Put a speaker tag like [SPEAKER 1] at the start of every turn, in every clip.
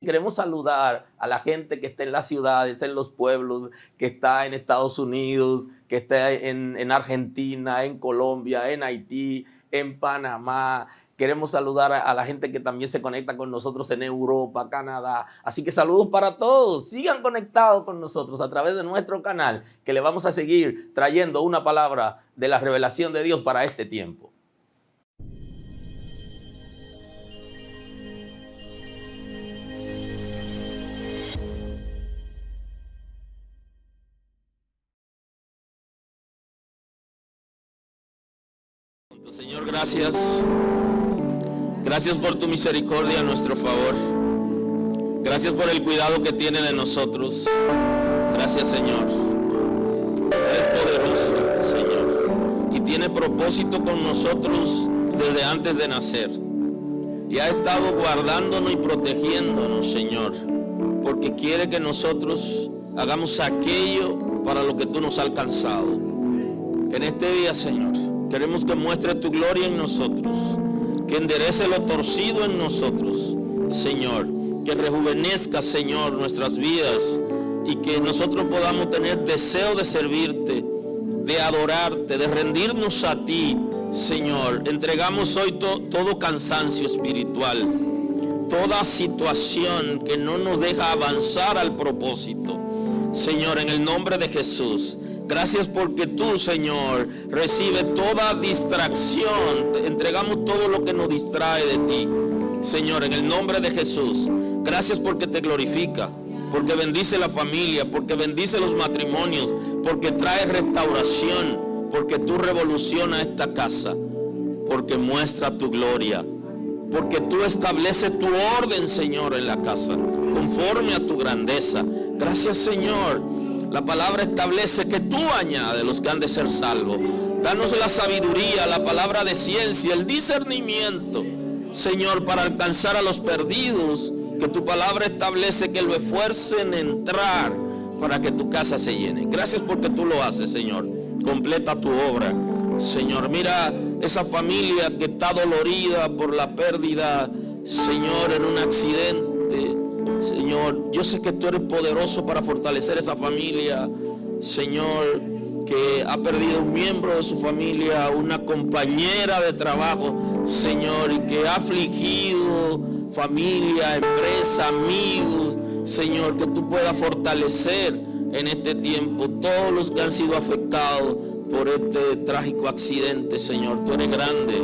[SPEAKER 1] Queremos saludar a la gente que está en las ciudades, en los pueblos, que está en Estados Unidos, que está en Argentina, en Colombia, en Haití, en Panamá. Queremos saludar a la gente que también se conecta con nosotros en Europa, Canadá. Así que saludos para todos. Sigan conectados con nosotros a través de nuestro canal, que le vamos a seguir trayendo una palabra de la revelación de Dios para este tiempo. Señor, gracias. Gracias por tu misericordia a nuestro favor. Gracias por el cuidado que tiene de nosotros. Gracias, Señor. Eres poderoso, Señor. Y tiene propósito con nosotros desde antes de nacer. Y ha estado guardándonos y protegiéndonos, Señor. Porque quiere que nosotros hagamos aquello para lo que tú nos has alcanzado. En este día, Señor, queremos que muestre tu gloria en nosotros, que enderece lo torcido en nosotros, Señor, que rejuvenezca, Señor, nuestras vidas y que nosotros podamos tener deseo de servirte, de adorarte, de rendirnos a ti, Señor. Entregamos hoy todo cansancio espiritual, toda situación que no nos deja avanzar al propósito, Señor, en el nombre de Jesús. Gracias porque tú, Señor, recibe toda distracción. Te entregamos todo lo que nos distrae de ti, Señor, en el nombre de Jesús. Gracias porque te glorifica, porque bendice la familia, porque bendice los matrimonios, porque trae restauración, porque tú revolucionas esta casa, porque muestra tu gloria, porque tú estableces tu orden, Señor, en la casa, conforme a tu grandeza. Gracias, Señor. La palabra establece que tú añades los que han de ser salvos. Danos la sabiduría, la palabra de ciencia, el discernimiento, Señor, para alcanzar a los perdidos, que tu palabra establece que lo esfuercen en entrar para que tu casa se llene. Gracias porque tú lo haces, Señor. Completa tu obra, Señor. Mira esa familia que está dolorida por la pérdida, Señor, en un accidente. Señor, yo sé que tú eres poderoso para fortalecer esa familia, Señor, que ha perdido un miembro de su familia, una compañera de trabajo, Señor, y que ha afligido familia, empresa, amigos, Señor, que tú puedas fortalecer en este tiempo todos los que han sido afectados por este trágico accidente, Señor. Tú eres grande,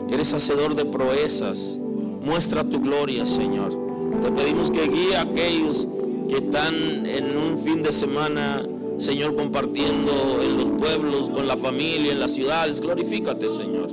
[SPEAKER 1] eres hacedor de proezas. Muestra tu gloria, Señor. Te pedimos que guíe a aquellos que están en un fin de semana, Señor, compartiendo en los pueblos, con la familia, en las ciudades. Glorifícate, Señor.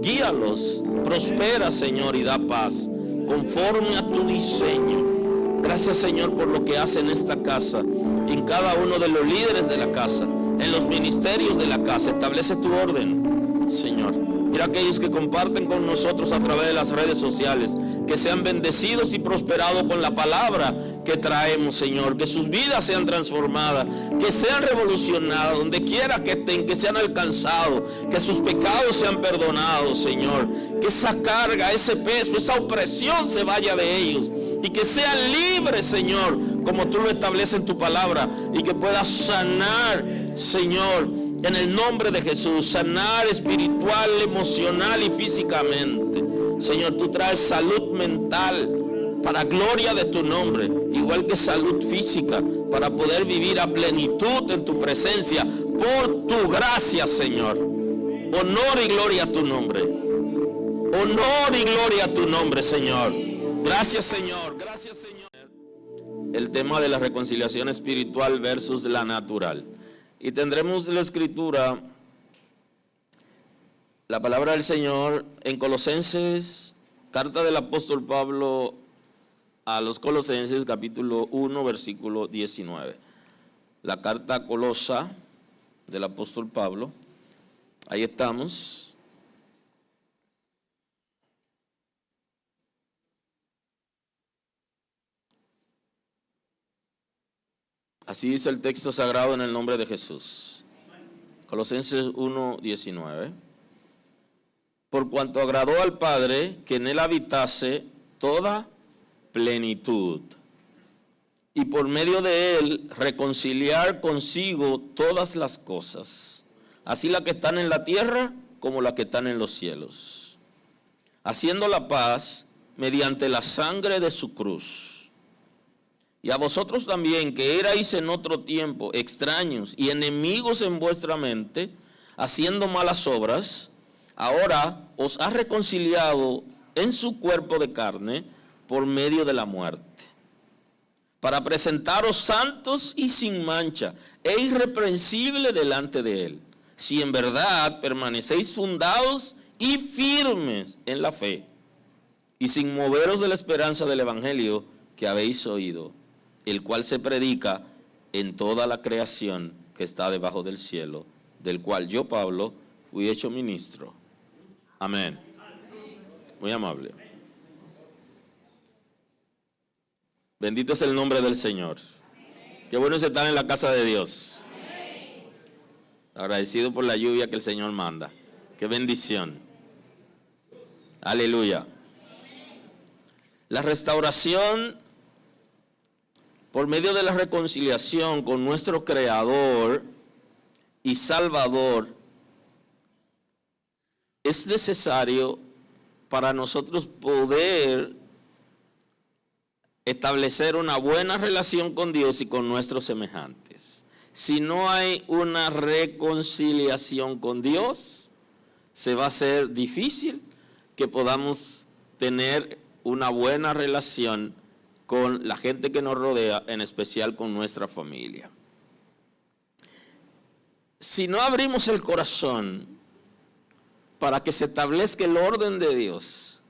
[SPEAKER 1] Guíalos, prospera, Señor, y da paz, conforme a tu diseño. Gracias, Señor, por lo que hace en esta casa, en cada uno de los líderes de la casa, en los ministerios de la casa. Establece tu orden, Señor. Mira aquellos que comparten con nosotros a través de las redes sociales, que sean bendecidos y prosperados con la palabra que traemos, Señor. Que sus vidas sean transformadas, que sean revolucionadas, donde quiera que estén, que sean alcanzados, que sus pecados sean perdonados, Señor. Que esa carga, ese peso, esa opresión se vaya de ellos y que sean libres, Señor, como tú lo estableces en tu palabra, y que puedas sanar, Señor, en el nombre de Jesús, sanar espiritual, emocional y físicamente. Señor, tú traes salud mental para gloria de tu nombre, igual que salud física, para poder vivir a plenitud en tu presencia, por tu gracia, Señor. Honor y gloria a tu nombre. Honor y gloria a tu nombre, Señor. Gracias, Señor. Gracias, Señor. El tema de la reconciliación espiritual versus la natural. Y tendremos la escritura, la palabra del Señor en Colosenses, carta del apóstol Pablo a los Colosenses, capítulo 1, versículo 19. La carta Colosa del apóstol Pablo. Ahí estamos. Así dice el texto sagrado en el nombre de Jesús. Colosenses 1:19. Por cuanto agradó al Padre que en él habitase toda plenitud, y por medio de él reconciliar consigo todas las cosas, así las que están en la tierra como las que están en los cielos, haciendo la paz mediante la sangre de su cruz. Y a vosotros también, que erais en otro tiempo extraños y enemigos en vuestra mente, haciendo malas obras, ahora os ha reconciliado en su cuerpo de carne por medio de la muerte, para presentaros santos y sin mancha e irreprensible delante de él, si en verdad permanecéis fundados y firmes en la fe, y sin moveros de la esperanza del evangelio que habéis oído, el cual se predica en toda la creación que está debajo del cielo, del cual yo, Pablo, fui hecho ministro. Amén. Muy amable. Bendito es el nombre del Señor. Qué bueno es estar en la casa de Dios. Agradecido por la lluvia que el Señor manda. Qué bendición. Aleluya. La restauración por medio de la reconciliación con nuestro Creador y Salvador es necesario para nosotros poder establecer una buena relación con Dios y con nuestros semejantes. Si no hay una reconciliación con Dios, se va a hacer difícil que podamos tener una buena relación con la gente que nos rodea, en especial con nuestra familia. Si no abrimos el corazón para que se establezca el orden de Dios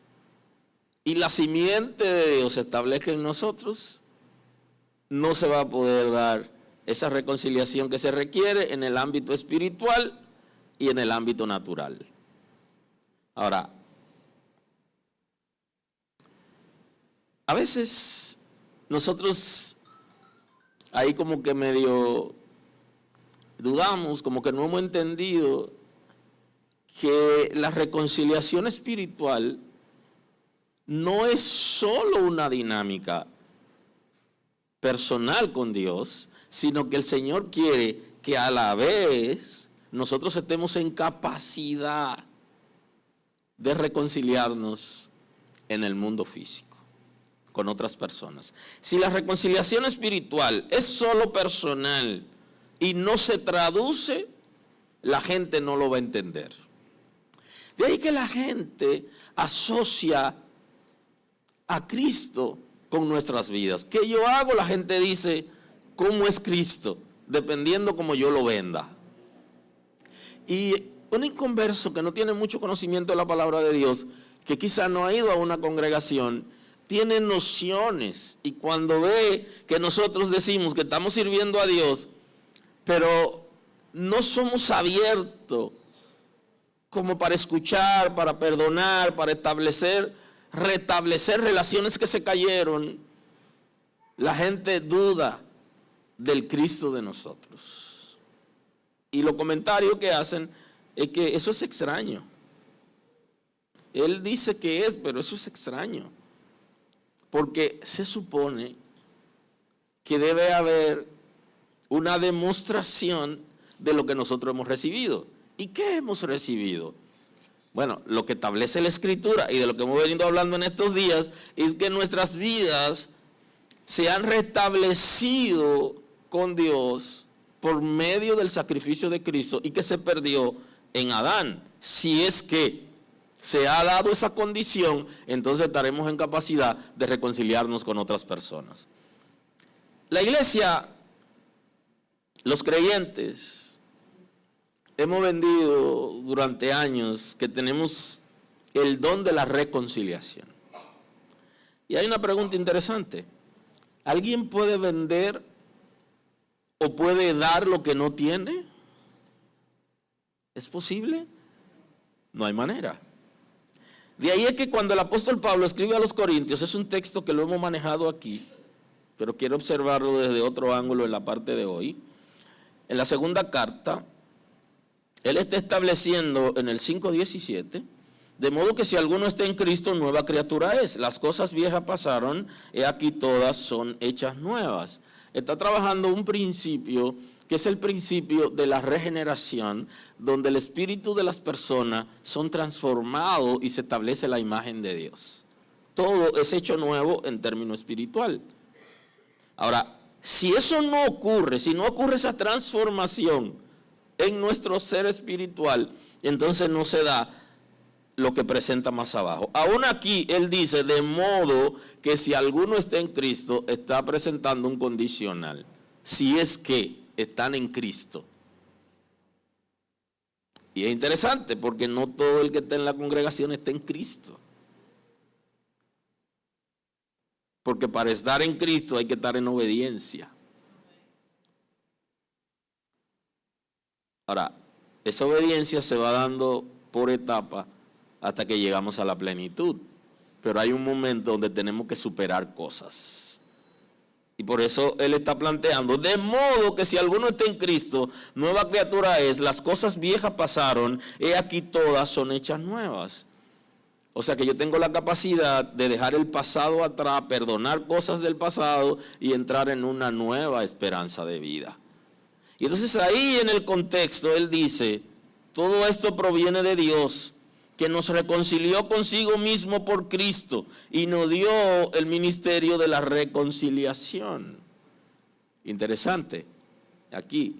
[SPEAKER 1] y la simiente de Dios se establezca en nosotros, no se va a poder dar esa reconciliación que se requiere en el ámbito espiritual y en el ámbito natural. Ahora, a veces nosotros ahí como que medio dudamos, como que no hemos entendido que la reconciliación espiritual no es solo una dinámica personal con Dios, sino que el Señor quiere que a la vez nosotros estemos en capacidad de reconciliarnos en el mundo físico con otras personas. Si la reconciliación espiritual es solo personal y no se traduce, la gente no lo va a entender. De ahí que la gente asocia a Cristo con nuestras vidas. ¿Qué yo hago? La gente dice, ¿cómo es Cristo? Dependiendo cómo yo lo venda. Y un inconverso que no tiene mucho conocimiento de la palabra de Dios, que quizá no ha ido a una congregación, tiene nociones, y cuando ve que nosotros decimos que estamos sirviendo a Dios, pero no somos abiertos como para escuchar, para perdonar, para restablecer relaciones que se cayeron, la gente duda del Cristo de nosotros. Y los comentarios que hacen es que eso es extraño. Él dice que es, pero eso es extraño. Porque se supone que debe haber una demostración de lo que nosotros hemos recibido. ¿Y qué hemos recibido? Bueno, lo que establece la Escritura y de lo que hemos venido hablando en estos días es que nuestras vidas se han restablecido con Dios por medio del sacrificio de Cristo y que se perdió en Adán. Si es que se ha dado esa condición, entonces estaremos en capacidad de reconciliarnos con otras personas. La iglesia, los creyentes, hemos vendido durante años que tenemos el don de la reconciliación. Y hay una pregunta interesante. ¿Alguien puede vender o puede dar lo que no tiene? ¿Es posible? No hay manera. De ahí es que cuando el apóstol Pablo escribe a los Corintios, es un texto que lo hemos manejado aquí, pero quiero observarlo desde otro ángulo en la parte de hoy. En la segunda carta, él está estableciendo en el 5:17 De modo que si alguno está en Cristo, nueva criatura es. Las cosas viejas pasaron, he aquí todas son hechas nuevas. Está trabajando un principio que es el principio de la regeneración, donde el espíritu de las personas son transformados y se establece la imagen de Dios. Todo es hecho nuevo en términos espiritual. Ahora, si eso no ocurre, si no ocurre esa transformación en nuestro ser espiritual, entonces no se da lo que presenta más abajo. Aún aquí él dice, de modo que si alguno está en Cristo, está presentando un condicional. Si es que están en Cristo. Y es interesante porque no todo el que está en la congregación está en Cristo. Porque para estar en Cristo hay que estar en obediencia. Ahora, esa obediencia se va dando por etapa hasta que llegamos a la plenitud. Pero hay un momento donde tenemos que superar cosas. Y por eso él está planteando, de modo que si alguno está en Cristo, nueva criatura es, las cosas viejas pasaron, he aquí todas son hechas nuevas. O sea que yo tengo la capacidad de dejar el pasado atrás, perdonar cosas del pasado y entrar en una nueva esperanza de vida. Y entonces ahí en el contexto él dice, todo esto proviene de Dios, que nos reconcilió consigo mismo por Cristo y nos dio el ministerio de la reconciliación. Interesante, aquí,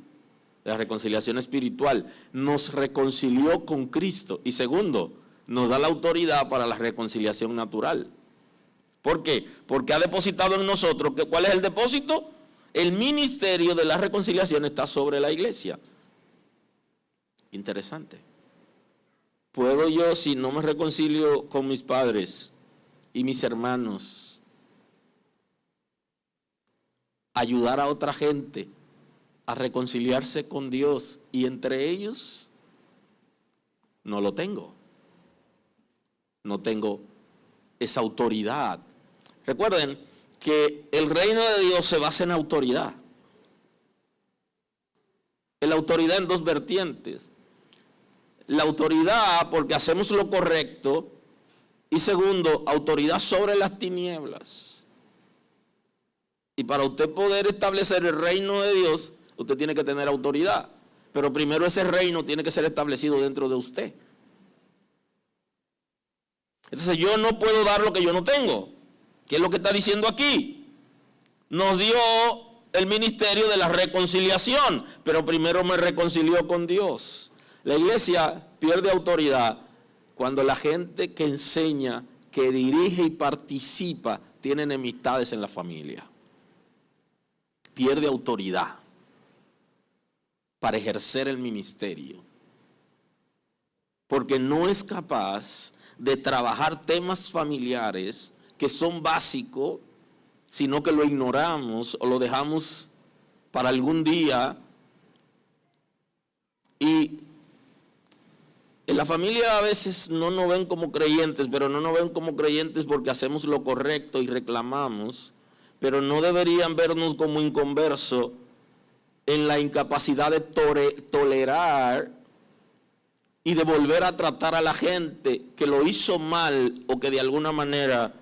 [SPEAKER 1] la reconciliación espiritual, nos reconcilió con Cristo. Y segundo, nos da la autoridad para la reconciliación natural. ¿Por qué? Porque ha depositado en nosotros, ¿cuál es el depósito? El ministerio de la reconciliación está sobre la iglesia. Interesante. ¿Puedo yo, si no me reconcilio con mis padres y mis hermanos, ayudar a otra gente a reconciliarse con Dios y entre ellos? No lo tengo. No tengo esa autoridad. Recuerden que el reino de Dios se basa en autoridad. En la autoridad en dos vertientes. La autoridad porque hacemos lo correcto y segundo, autoridad sobre las tinieblas. Y para usted poder establecer el reino de Dios, usted tiene que tener autoridad. Pero primero ese reino tiene que ser establecido dentro de usted. Entonces yo no puedo dar lo que yo no tengo. ¿Qué es lo que está diciendo aquí? Nos dio el ministerio de la reconciliación, pero primero me reconcilió con Dios. La iglesia pierde autoridad cuando la gente que enseña, que dirige y participa, tiene enemistades en la familia. Pierde autoridad para ejercer el ministerio. Porque no es capaz de trabajar temas familiares que son básicos, sino que lo ignoramos o lo dejamos para algún día. Y en la familia a veces no nos ven como creyentes, pero no nos ven como creyentes porque hacemos lo correcto y reclamamos, pero no deberían vernos como inconversos en la incapacidad de tolerar y de volver a tratar a la gente que lo hizo mal o que de alguna manera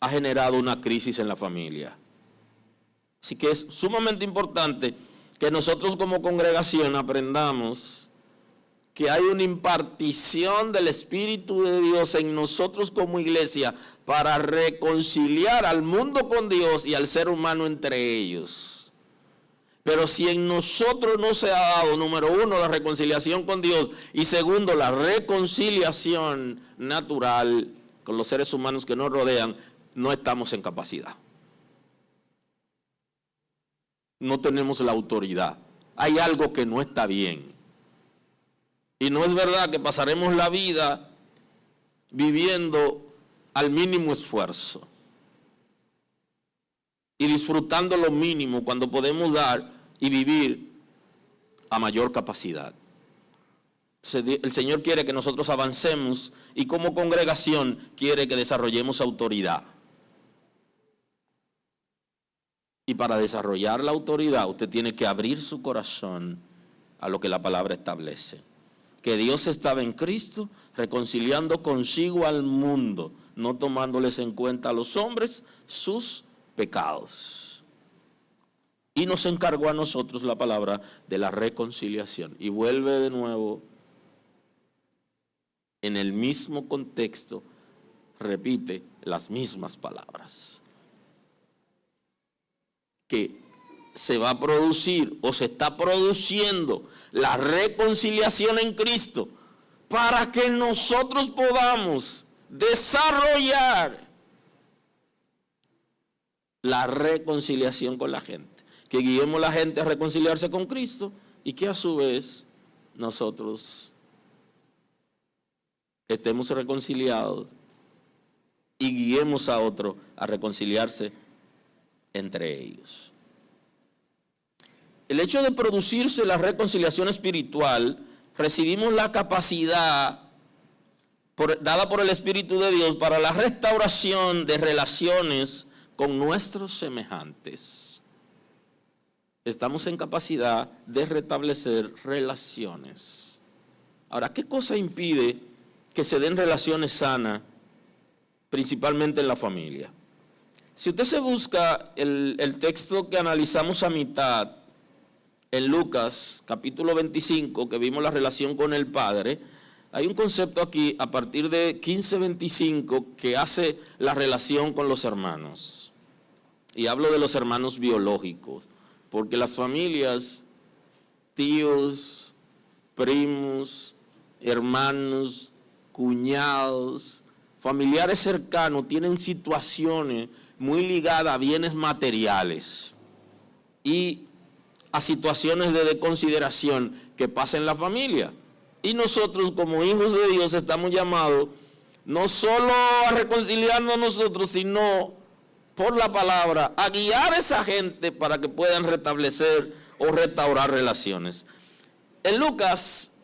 [SPEAKER 1] ha generado una crisis en la familia. Así que es sumamente importante que nosotros como congregación aprendamos que hay una impartición del Espíritu de Dios en nosotros como iglesia para reconciliar al mundo con Dios y al ser humano entre ellos. Pero si en nosotros no se ha dado, número uno, la reconciliación con Dios y segundo, la reconciliación natural con los seres humanos que nos rodean, no estamos en capacidad. No tenemos la autoridad. Hay algo que no está bien. Y no es verdad que pasaremos la vida viviendo al mínimo esfuerzo y disfrutando lo mínimo cuando podemos dar y vivir a mayor capacidad. El Señor quiere que nosotros avancemos y como congregación quiere que desarrollemos autoridad. Y para desarrollar la autoridad usted tiene que abrir su corazón a lo que la palabra establece. que Dios estaba en Cristo reconciliando consigo al mundo, no tomándoles en cuenta a los hombres sus pecados. Y nos encargó a nosotros la palabra de la reconciliación. Y vuelve de nuevo en el mismo contexto, repite las mismas palabras. Que se va a producir o se está produciendo la reconciliación en Cristo para que nosotros podamos desarrollar la reconciliación con la gente. Que guiemos a la gente a reconciliarse con Cristo y que a su vez nosotros estemos reconciliados y guiemos a otro a reconciliarse entre ellos. El hecho de producirse la reconciliación espiritual, recibimos la capacidad dada por el Espíritu de Dios para la restauración de relaciones con nuestros semejantes. Estamos en capacidad de restablecer relaciones. Ahora, ¿qué cosa impide que se den relaciones sanas, principalmente en la familia? Si usted se busca el texto que analizamos a mitad, en Lucas capítulo 25, que vimos la relación con el Padre, hay un concepto aquí a partir de 15:25 que hace la relación con los hermanos. Y hablo de los hermanos biológicos, porque las familias, tíos, primos, hermanos, cuñados, familiares cercanos tienen situaciones muy ligadas a bienes materiales y a situaciones de desconsideración que pasan en la familia. Y nosotros como hijos de Dios estamos llamados no solo a reconciliarnos nosotros, sino por la palabra a guiar a esa gente para que puedan restablecer o restaurar relaciones. En Lucas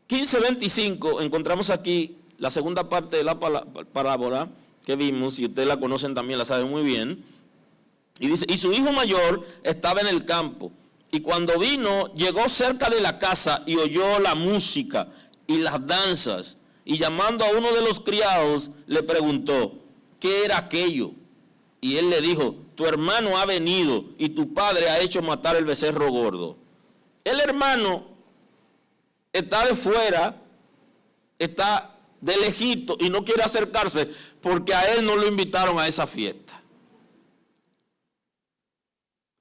[SPEAKER 1] 15:25 encontramos aquí la segunda parte de la parábola que vimos, y ustedes la conocen también, la saben muy bien. Y dice, y su hijo mayor estaba en el campo. Y cuando vino, llegó cerca de la casa y oyó la música y las danzas. Y llamando a uno de los criados, le preguntó, ¿qué era aquello? Y él le dijo, tu hermano ha venido y tu padre ha hecho matar el becerro gordo. El hermano está de fuera, está de lejito y no quiere acercarse porque a él no lo invitaron a esa fiesta.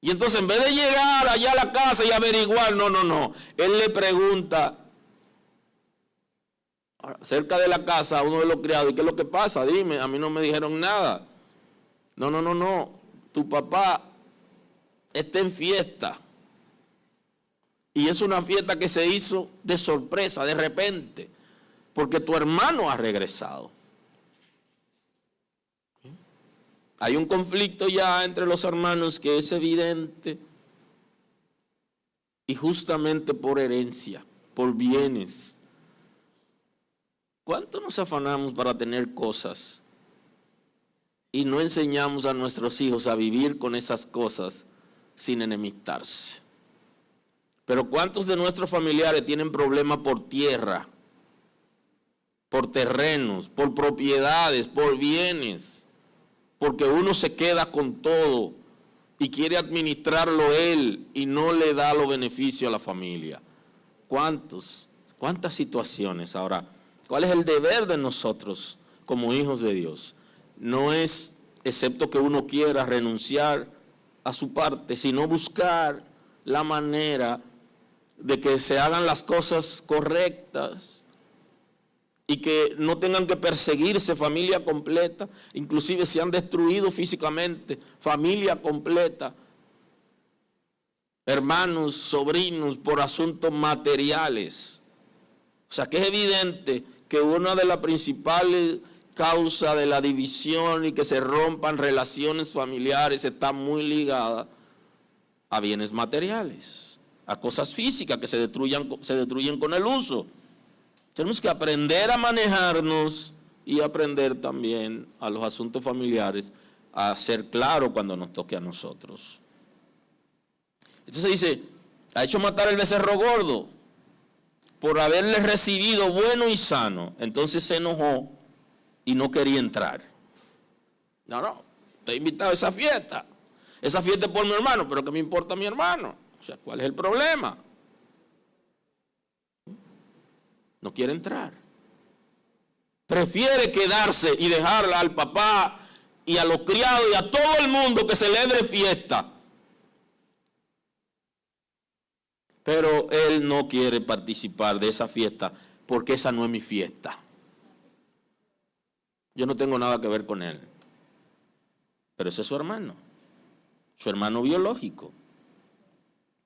[SPEAKER 1] Y entonces en vez de llegar allá a la casa y averiguar, no. Él le pregunta cerca de la casa a uno de los criados, ¿y qué es lo que pasa? Dime, a mí no me dijeron nada. No. Tu papá está en fiesta. Y es una fiesta que se hizo de sorpresa, de repente, porque tu hermano ha regresado. Hay un conflicto ya entre los hermanos que es evidente, y justamente por herencia, por bienes. ¿Cuánto nos afanamos para tener cosas y no enseñamos a nuestros hijos a vivir con esas cosas sin enemistarse? Pero ¿cuántos de nuestros familiares tienen problemas por tierra, por terrenos, por propiedades, por bienes? Porque uno se queda con todo y quiere administrarlo él y no le da los beneficios a la familia. ¿Cuántas situaciones? Ahora, ¿cuál es el deber de nosotros como hijos de Dios? No es, excepto que uno quiera renunciar a su parte, sino buscar la manera de que se hagan las cosas correctas y que no tengan que perseguirse familia completa, inclusive se han destruido físicamente, familia completa, hermanos, sobrinos, por asuntos materiales. O sea que es evidente que una de las principales causas de la división y que se rompan relaciones familiares está muy ligada a bienes materiales, a cosas físicas que se destruyen con el uso. Tenemos que aprender a manejarnos y aprender también a los asuntos familiares a ser claro cuando nos toque a nosotros. Entonces dice, ha hecho matar el becerro gordo. por haberle recibido bueno y sano, entonces se enojó y no quería entrar. No, te he invitado a esa fiesta. Esa fiesta es por mi hermano, pero ¿qué me importa mi hermano? O sea, ¿cuál es el problema? No quiere entrar. Prefiere quedarse y dejarla al papá y a los criados y a todo el mundo que celebre fiesta. Pero él no quiere participar de esa fiesta porque esa no es mi fiesta. Yo no tengo nada que ver con él. Pero ese es su hermano biológico.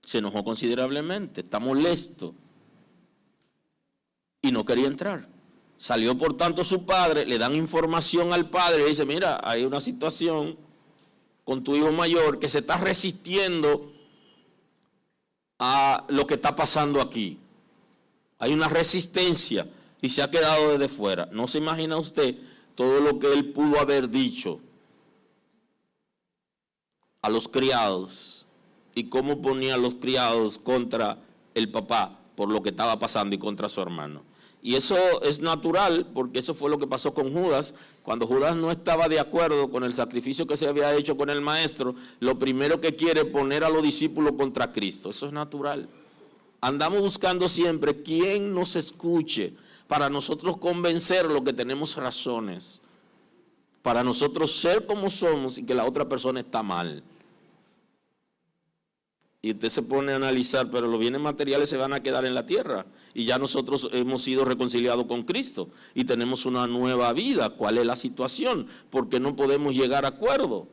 [SPEAKER 1] Se enojó considerablemente, está molesto y no quería entrar. Salió por tanto su padre, le dan información al padre y dice, mira, hay una situación con tu hijo mayor que se está resistiendo a lo que está pasando aquí. Hay una resistencia y se ha quedado desde fuera. No se imagina usted todo lo que él pudo haber dicho a los criados y cómo ponía a los criados contra el papá por lo que estaba pasando y contra su hermano. Y eso es natural porque eso fue lo que pasó con Judas. Cuando Judas no estaba de acuerdo con el sacrificio que se había hecho con el maestro, lo primero que quiere es poner a los discípulos contra Cristo. Eso es natural. Andamos buscando siempre quien nos escuche para nosotros convencerlo que tenemos razones, para nosotros ser como somos y que la otra persona está mal. Y usted se pone a analizar, pero los bienes materiales se van a quedar en la tierra. Y ya nosotros hemos sido reconciliados con Cristo y tenemos una nueva vida. ¿Cuál es la situación? Porque no podemos llegar a acuerdo.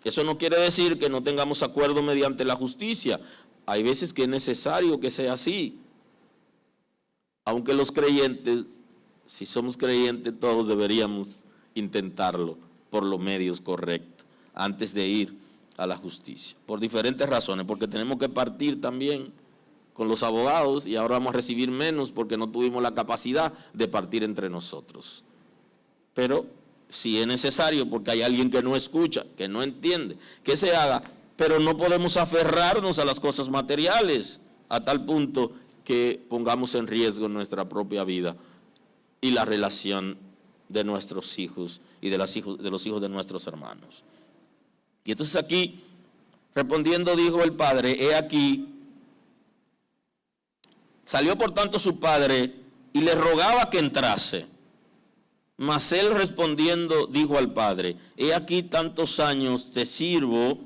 [SPEAKER 1] Eso no quiere decir que no tengamos acuerdo mediante la justicia. Hay veces que es necesario que sea así. Aunque los creyentes, si somos creyentes, todos deberíamos intentarlo por los medios correctos antes de ir a la justicia, por diferentes razones, porque tenemos que partir también con los abogados y ahora vamos a recibir menos porque no tuvimos la capacidad de partir entre nosotros. Pero si es necesario, porque hay alguien que no escucha, que no entiende, que se haga, pero no podemos aferrarnos a las cosas materiales a tal punto que pongamos en riesgo nuestra propia vida y la relación de nuestros hijos y de los hijos de nuestros hermanos. Y entonces aquí, respondiendo, dijo el padre, he aquí, salió por tanto su padre y le rogaba que entrase. Mas él respondiendo dijo al padre, he aquí tantos años te sirvo,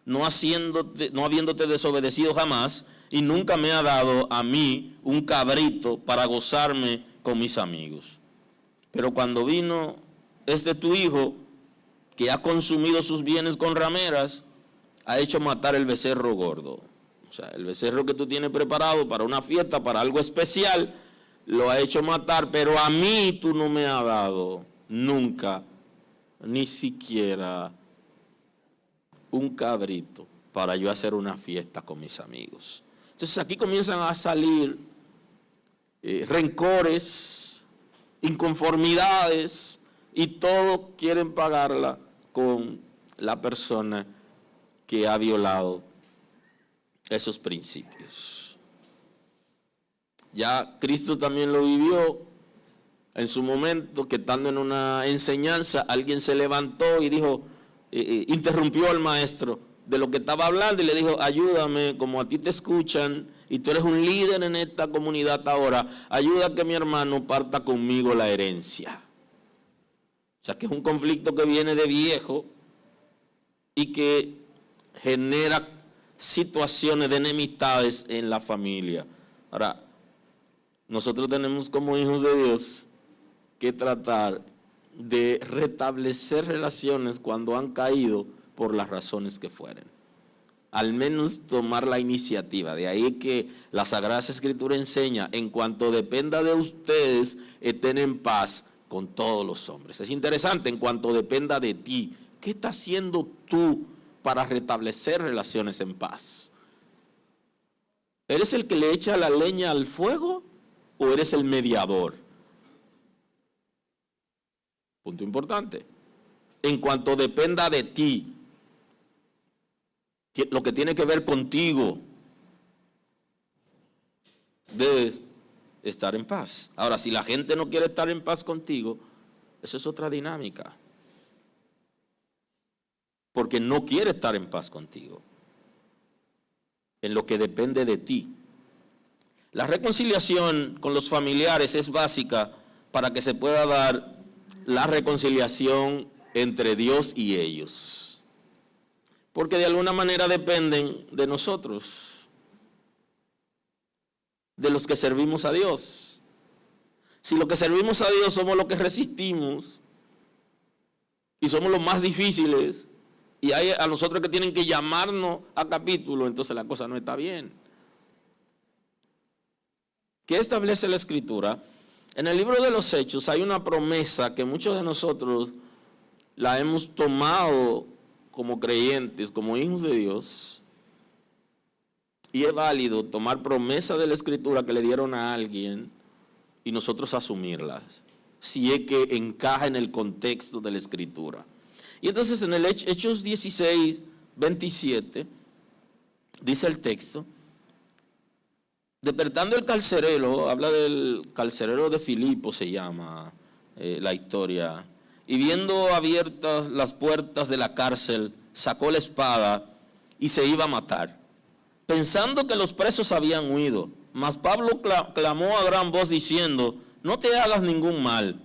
[SPEAKER 1] no habiéndote desobedecido jamás, y nunca me ha dado a mí un cabrito para gozarme con mis amigos. Pero cuando vino tu hijo, que ha consumido sus bienes con rameras, ha hecho matar el becerro gordo. O sea, el becerro que tú tienes preparado para una fiesta, para algo especial, lo ha hecho matar, pero a mí tú no me has dado nunca, ni siquiera un cabrito para yo hacer una fiesta con mis amigos. Entonces aquí comienzan a salir rencores, inconformidades, y todo quieren pagarla con la persona que ha violado esos principios. Ya Cristo también lo vivió en su momento, que estando en una enseñanza, alguien se levantó y dijo, interrumpió al maestro de lo que estaba hablando y le dijo, ayúdame, como a ti te escuchan y tú eres un líder en esta comunidad ahora, ayuda a que mi hermano parta conmigo la herencia. O sea que es un conflicto que viene de viejo y que genera situaciones de enemistades en la familia. Ahora, nosotros tenemos como hijos de Dios que tratar de restablecer relaciones cuando han caído por las razones que fueren. Al menos tomar la iniciativa. De ahí que la Sagrada Escritura enseña, en cuanto dependa de ustedes, estén en paz con todos los hombres. Es interesante, en cuanto dependa de ti, ¿qué estás haciendo tú para restablecer relaciones en paz? ¿Eres el que le echa la leña al fuego o eres el mediador? Punto importante. En cuanto dependa de ti, lo que tiene que ver contigo, debes estar en paz. Ahora, si la gente no quiere estar en paz contigo, eso es otra dinámica. Porque no quiere estar en paz contigo. En lo que depende de ti. La reconciliación con los familiares es básica para que se pueda dar la reconciliación entre Dios y ellos. Porque de alguna manera dependen de nosotros, de los que servimos a Dios. Si los que servimos a Dios somos los que resistimos y somos los más difíciles, y hay a nosotros que tienen que llamarnos a capítulo, entonces la cosa no está bien. ¿Qué establece la Escritura? En el libro de los Hechos hay una promesa que muchos de nosotros la hemos tomado como creyentes, como hijos de Dios, y es válido tomar promesa de la Escritura que le dieron a alguien y nosotros asumirlas, si es que encaja en el contexto de la Escritura. Y entonces en el Hechos 16, 27, dice el texto, despertando el carcelero, habla del carcelero de Filipo, se llama la historia, y viendo abiertas las puertas de la cárcel, sacó la espada y se iba a matar, pensando que los presos habían huido. Mas Pablo clamó a gran voz diciendo, no te hagas ningún mal,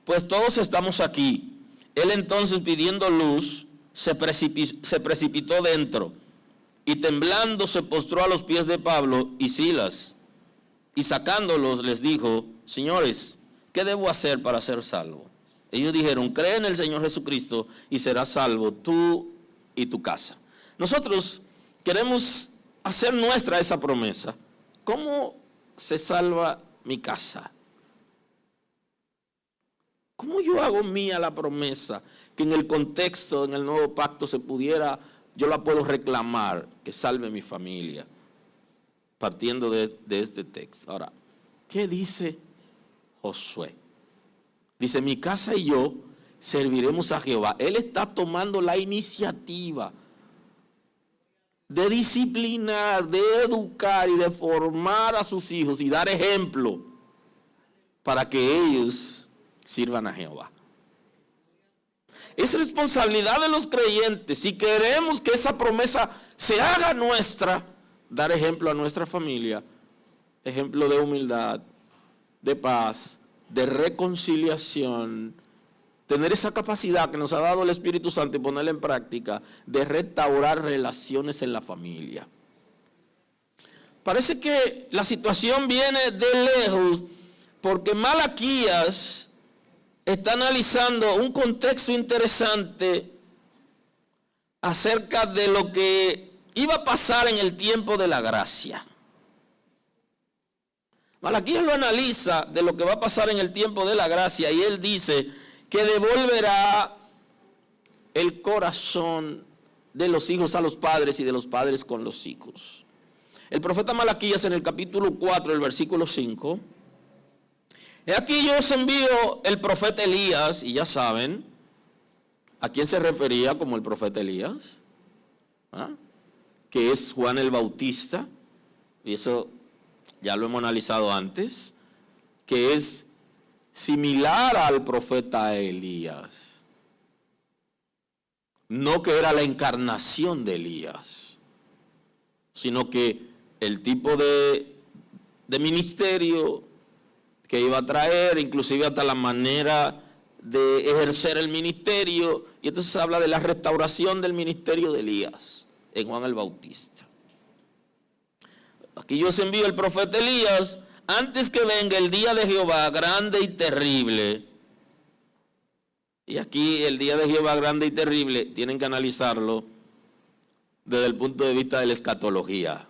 [SPEAKER 1] pues todos estamos aquí. Él entonces, pidiendo luz, se precipitó dentro y temblando se postró a los pies de Pablo y Silas, y sacándolos les dijo, señores, ¿qué debo hacer para ser salvo? Ellos dijeron, cree en el Señor Jesucristo y serás salvo tú y tu casa. Nosotros queremos hacer nuestra esa promesa. ¿Cómo se salva mi casa? ¿Cómo yo hago mía la promesa que en el contexto, en el nuevo pacto se pudiera, yo la puedo reclamar, que salve mi familia? Partiendo de este texto. Ahora, ¿qué dice Josué? Dice, mi casa y yo serviremos a Jehová. Él está tomando la iniciativa de disciplinar, de educar y de formar a sus hijos y dar ejemplo para que ellos sirvan a Jehová. Es responsabilidad de los creyentes, si queremos que esa promesa se haga nuestra, dar ejemplo a nuestra familia, ejemplo de humildad, de paz, de reconciliación, tener esa capacidad que nos ha dado el Espíritu Santo y ponerla en práctica, de restaurar relaciones en la familia. Parece que la situación viene de lejos, porque Malaquías está analizando un contexto interesante acerca de lo que iba a pasar en el tiempo de la gracia. Malaquías lo analiza de lo que va a pasar en el tiempo de la gracia y él dice que devolverá el corazón de los hijos a los padres y de los padres con los hijos. El profeta Malaquías en el capítulo 4, el versículo 5, he aquí yo os envío el profeta Elías, y ya saben a quién se refería como el profeta Elías, que es Juan el Bautista, y eso ya lo hemos analizado antes, que es similar al profeta Elías, no que era la encarnación de Elías, sino que el tipo de ministerio que iba a traer, inclusive hasta la manera de ejercer el ministerio, y entonces habla de la restauración del ministerio de Elías en Juan el Bautista. Aquí yo os envío el profeta Elías antes que venga el día de Jehová grande y terrible. Y aquí el día de Jehová grande y terrible tienen que analizarlo desde el punto de vista de la escatología.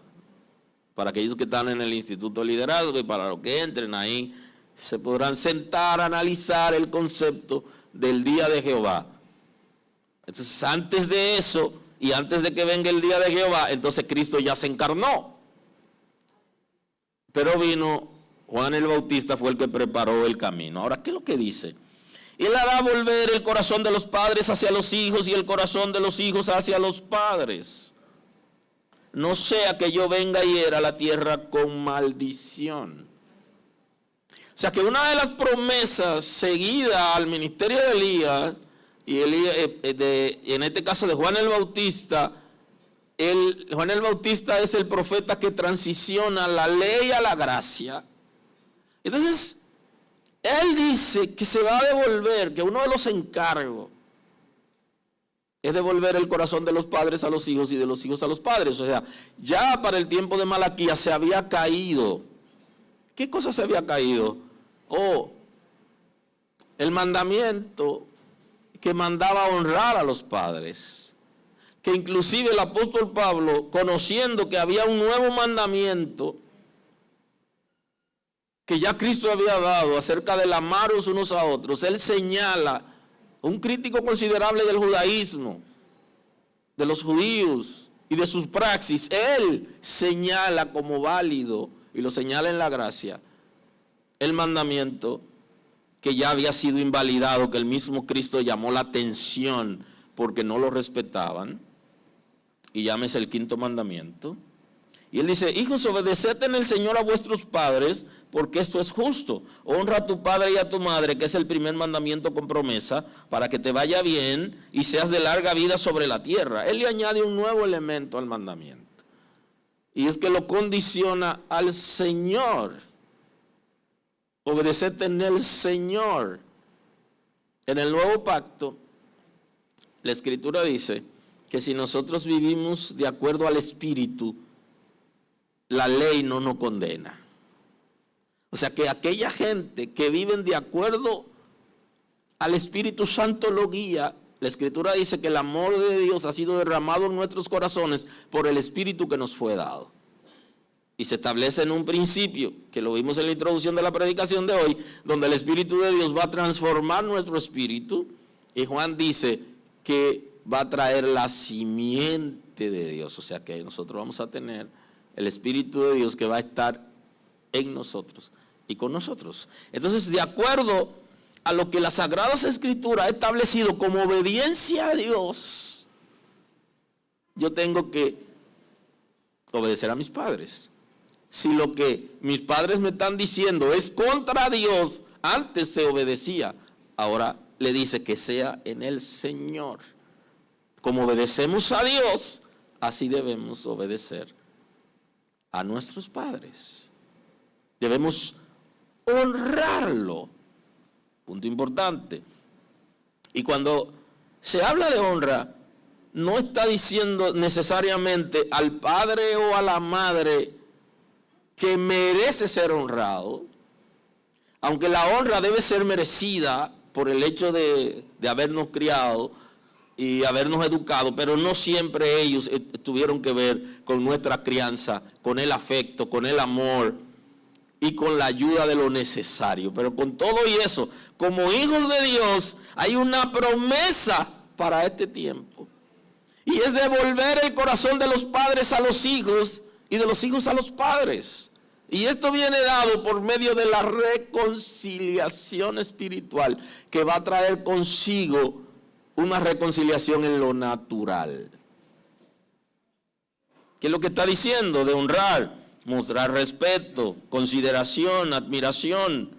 [SPEAKER 1] Para aquellos que están en el Instituto de Liderazgo y para los que entren ahí, se podrán sentar a analizar el concepto del día de Jehová. Entonces, antes de eso y antes de que venga el día de Jehová, entonces Cristo ya se encarnó. Pero vino Juan el Bautista, fue el que preparó el camino. Ahora, ¿qué es lo que dice? Él hará volver el corazón de los padres hacia los hijos y el corazón de los hijos hacia los padres. No sea que yo venga y hiera la tierra con maldición. O sea que una de las promesas seguida al ministerio de Elías, y en este caso de Juan el Bautista, Juan el Bautista es el profeta que transiciona la ley a la gracia. Entonces, él dice que se va a devolver, que uno de los encargos es devolver el corazón de los padres a los hijos y de los hijos a los padres. O sea, ya para el tiempo de Malaquías se había caído. ¿Qué cosa se había caído? El mandamiento que mandaba honrar a los padres. Que inclusive el apóstol Pablo, conociendo que había un nuevo mandamiento que ya Cristo había dado acerca del amarnos unos a otros, él señala, un crítico considerable del judaísmo, de los judíos y de sus praxis, él señala como válido, y lo señala en la gracia, el mandamiento que ya había sido invalidado, que el mismo Cristo llamó la atención porque no lo respetaban, y llámese el quinto mandamiento. Y él dice: hijos, obedeced en el Señor a vuestros padres, porque esto es justo. Honra a tu padre y a tu madre, que es el primer mandamiento con promesa, para que te vaya bien y seas de larga vida sobre la tierra. Él le añade un nuevo elemento al mandamiento, y es que lo condiciona al Señor. Obedeced en el Señor. En el nuevo pacto, la Escritura dice que si nosotros vivimos de acuerdo al Espíritu, la ley no nos condena. O sea que aquella gente que viven de acuerdo al Espíritu Santo lo guía. La Escritura dice que el amor de Dios ha sido derramado en nuestros corazones por el Espíritu que nos fue dado. Y se establece en un principio, que lo vimos en la introducción de la predicación de hoy, donde el Espíritu de Dios va a transformar nuestro espíritu. Y Juan dice que va a traer la simiente de Dios. O sea que nosotros vamos a tener el Espíritu de Dios que va a estar en nosotros y con nosotros. Entonces, de acuerdo a lo que las Sagradas Escrituras ha establecido como obediencia a Dios, yo tengo que obedecer a mis padres. Si lo que mis padres me están diciendo es contra Dios, antes se obedecía, ahora le dice que sea en el Señor. Como obedecemos a Dios, así debemos obedecer a nuestros padres. Debemos honrarlo. Punto importante. Y cuando se habla de honra, no está diciendo necesariamente al padre o a la madre que merece ser honrado, aunque la honra debe ser merecida por el hecho de habernos criado y habernos educado, pero no siempre ellos tuvieron que ver con nuestra crianza, con el afecto, con el amor y con la ayuda de lo necesario. Pero con todo y eso, como hijos de Dios, hay una promesa para este tiempo, y es devolver el corazón de los padres a los hijos y de los hijos a los padres. Y esto viene dado por medio de la reconciliación espiritual, que va a traer consigo una reconciliación en lo natural. ¿Qué es lo que está diciendo? De honrar, mostrar respeto, consideración, admiración,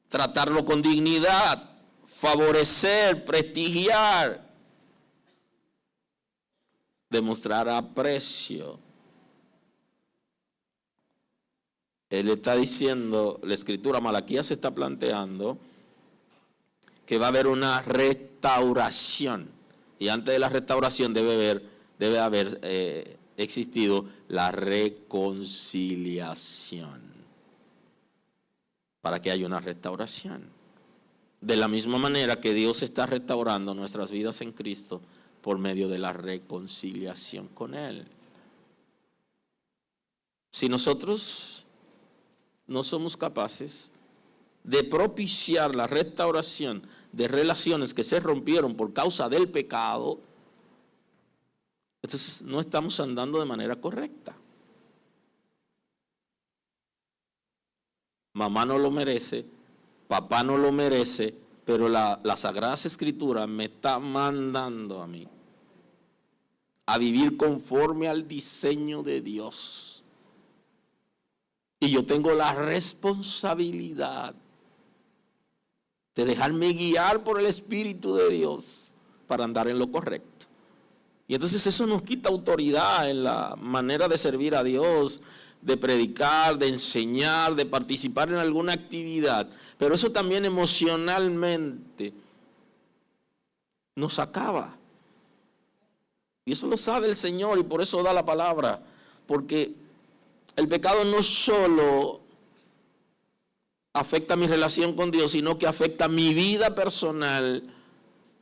[SPEAKER 1] tratarlo con dignidad, favorecer, prestigiar, demostrar aprecio. Él está diciendo, la Escritura, Malaquías se está planteando que va a haber una restauración. Y antes de la restauración debe haber existido la reconciliación. Para que haya una restauración. De la misma manera que Dios está restaurando nuestras vidas en Cristo por medio de la reconciliación con Él. Si nosotros no somos capaces de propiciar la restauración de relaciones que se rompieron por causa del pecado, entonces no estamos andando de manera correcta. Mamá no lo merece, papá no lo merece, pero la Sagrada Escritura me está mandando a mí a vivir conforme al diseño de Dios. Y yo tengo la responsabilidad de dejarme guiar por el Espíritu de Dios para andar en lo correcto. Y entonces eso nos quita autoridad en la manera de servir a Dios, de predicar, de enseñar, de participar en alguna actividad. Pero eso también emocionalmente nos acaba. Y eso lo sabe el Señor y por eso da la palabra. Porque el pecado no solo afecta mi relación con Dios, sino que afecta mi vida personal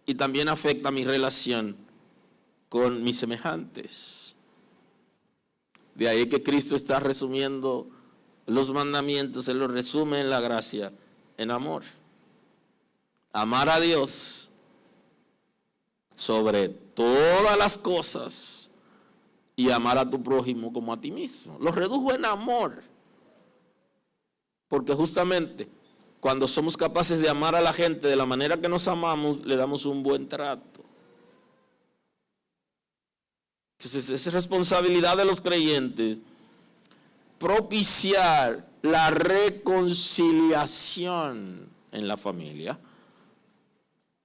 [SPEAKER 1] y también afecta mi relación con mis semejantes. De ahí que Cristo está resumiendo los mandamientos, Él los resume en la gracia, en amor. Amar a Dios sobre todas las cosas y amar a tu prójimo como a ti mismo. Lo redujo en amor. Porque justamente cuando somos capaces de amar a la gente de la manera que nos amamos, le damos un buen trato. Entonces es responsabilidad de los creyentes propiciar la reconciliación en la familia,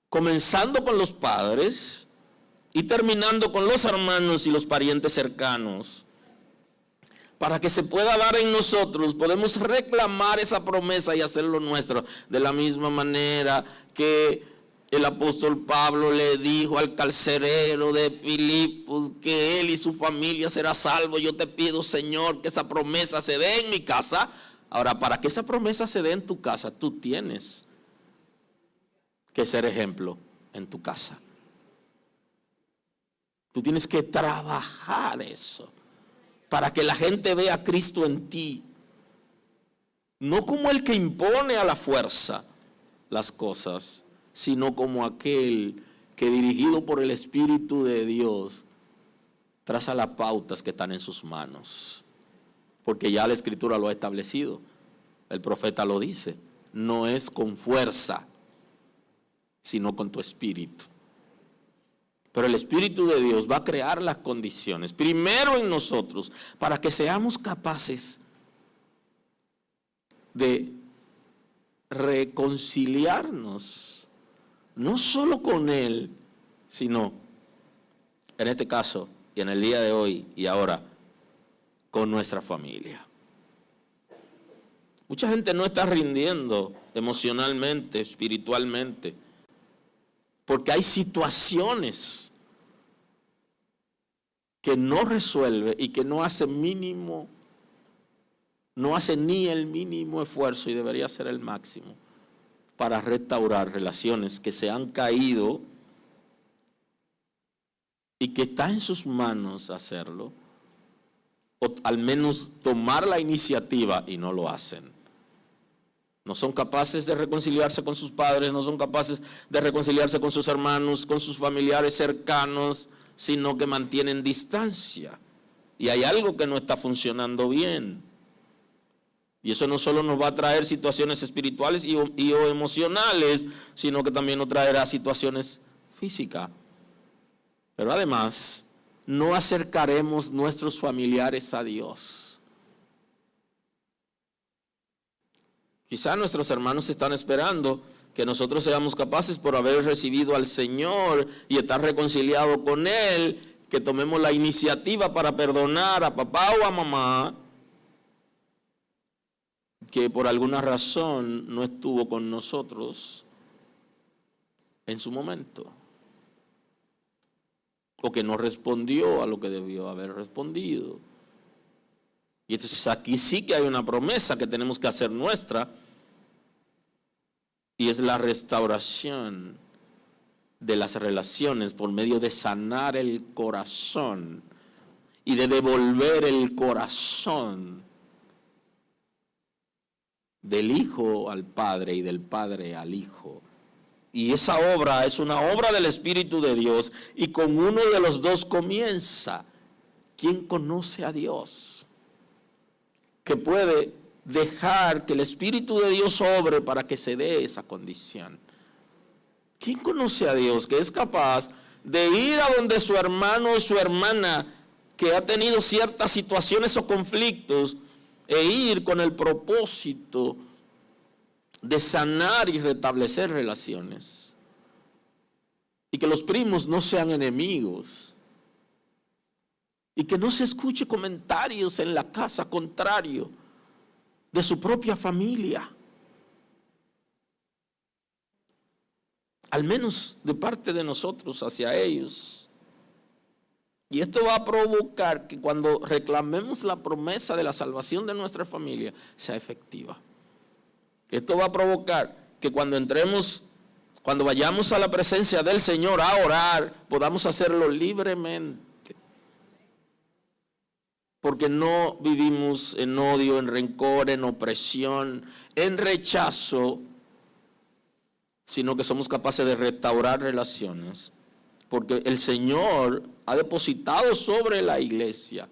[SPEAKER 1] comenzando con los padres y terminando con los hermanos y los parientes cercanos. Para que se pueda dar en nosotros, podemos reclamar esa promesa y hacerlo nuestro. De la misma manera que el apóstol Pablo le dijo al carcelero de Filipos que él y su familia será salvo. Yo te pido, Señor, que esa promesa se dé en mi casa. Ahora, para que esa promesa se dé en tu casa, tú tienes que ser ejemplo en tu casa. Tú tienes que trabajar eso, para que la gente vea a Cristo en ti. No como el que impone a la fuerza las cosas, sino como aquel que dirigido por el Espíritu de Dios traza las pautas que están en sus manos. Porque ya la Escritura lo ha establecido. El profeta lo dice. No es con fuerza, sino con tu espíritu. Pero el Espíritu de Dios va a crear las condiciones, primero en nosotros, para que seamos capaces de reconciliarnos, no solo con Él, sino, en este caso, y en el día de hoy y ahora, con nuestra familia. Mucha gente no está rindiendo emocionalmente, espiritualmente, porque hay situaciones que no resuelve y que no hace ni el mínimo esfuerzo, y debería ser el máximo, para restaurar relaciones que se han caído y que está en sus manos hacerlo, o al menos tomar la iniciativa, y no lo hacen. No son capaces de reconciliarse con sus padres, no son capaces de reconciliarse con sus hermanos, con sus familiares cercanos, sino que mantienen distancia. Y hay algo que no está funcionando bien. Y eso no solo nos va a traer situaciones espirituales y o emocionales, sino que también nos traerá situaciones físicas. Pero además, no acercaremos nuestros familiares a Dios. Quizá nuestros hermanos están esperando que nosotros seamos capaces, por haber recibido al Señor y estar reconciliados con Él, que tomemos la iniciativa para perdonar a papá o a mamá que por alguna razón no estuvo con nosotros en su momento, o que no respondió a lo que debió haber respondido. Y entonces aquí sí que hay una promesa que tenemos que hacer nuestra, y es la restauración de las relaciones por medio de sanar el corazón y de devolver el corazón del hijo al padre y del padre al hijo. Y esa obra es una obra del Espíritu de Dios, y con uno de los dos comienza. ¿Quién conoce a Dios? Que puede dejar que el Espíritu de Dios obre para que se dé esa condición. ¿Quién conoce a Dios que es capaz de ir a donde su hermano o su hermana que ha tenido ciertas situaciones o conflictos e ir con el propósito de sanar y restablecer relaciones. Y que los primos no sean enemigos. Y que no se escuche comentarios en la casa contrario de su propia familia. Al menos de parte de nosotros hacia ellos. Y esto va a provocar que cuando reclamemos la promesa de la salvación de nuestra familia sea efectiva. Esto va a provocar que cuando vayamos a la presencia del Señor a orar, podamos hacerlo libremente. Porque no vivimos en odio, en rencor, en opresión, en rechazo, sino que somos capaces de restaurar relaciones. Porque el Señor ha depositado sobre la iglesia.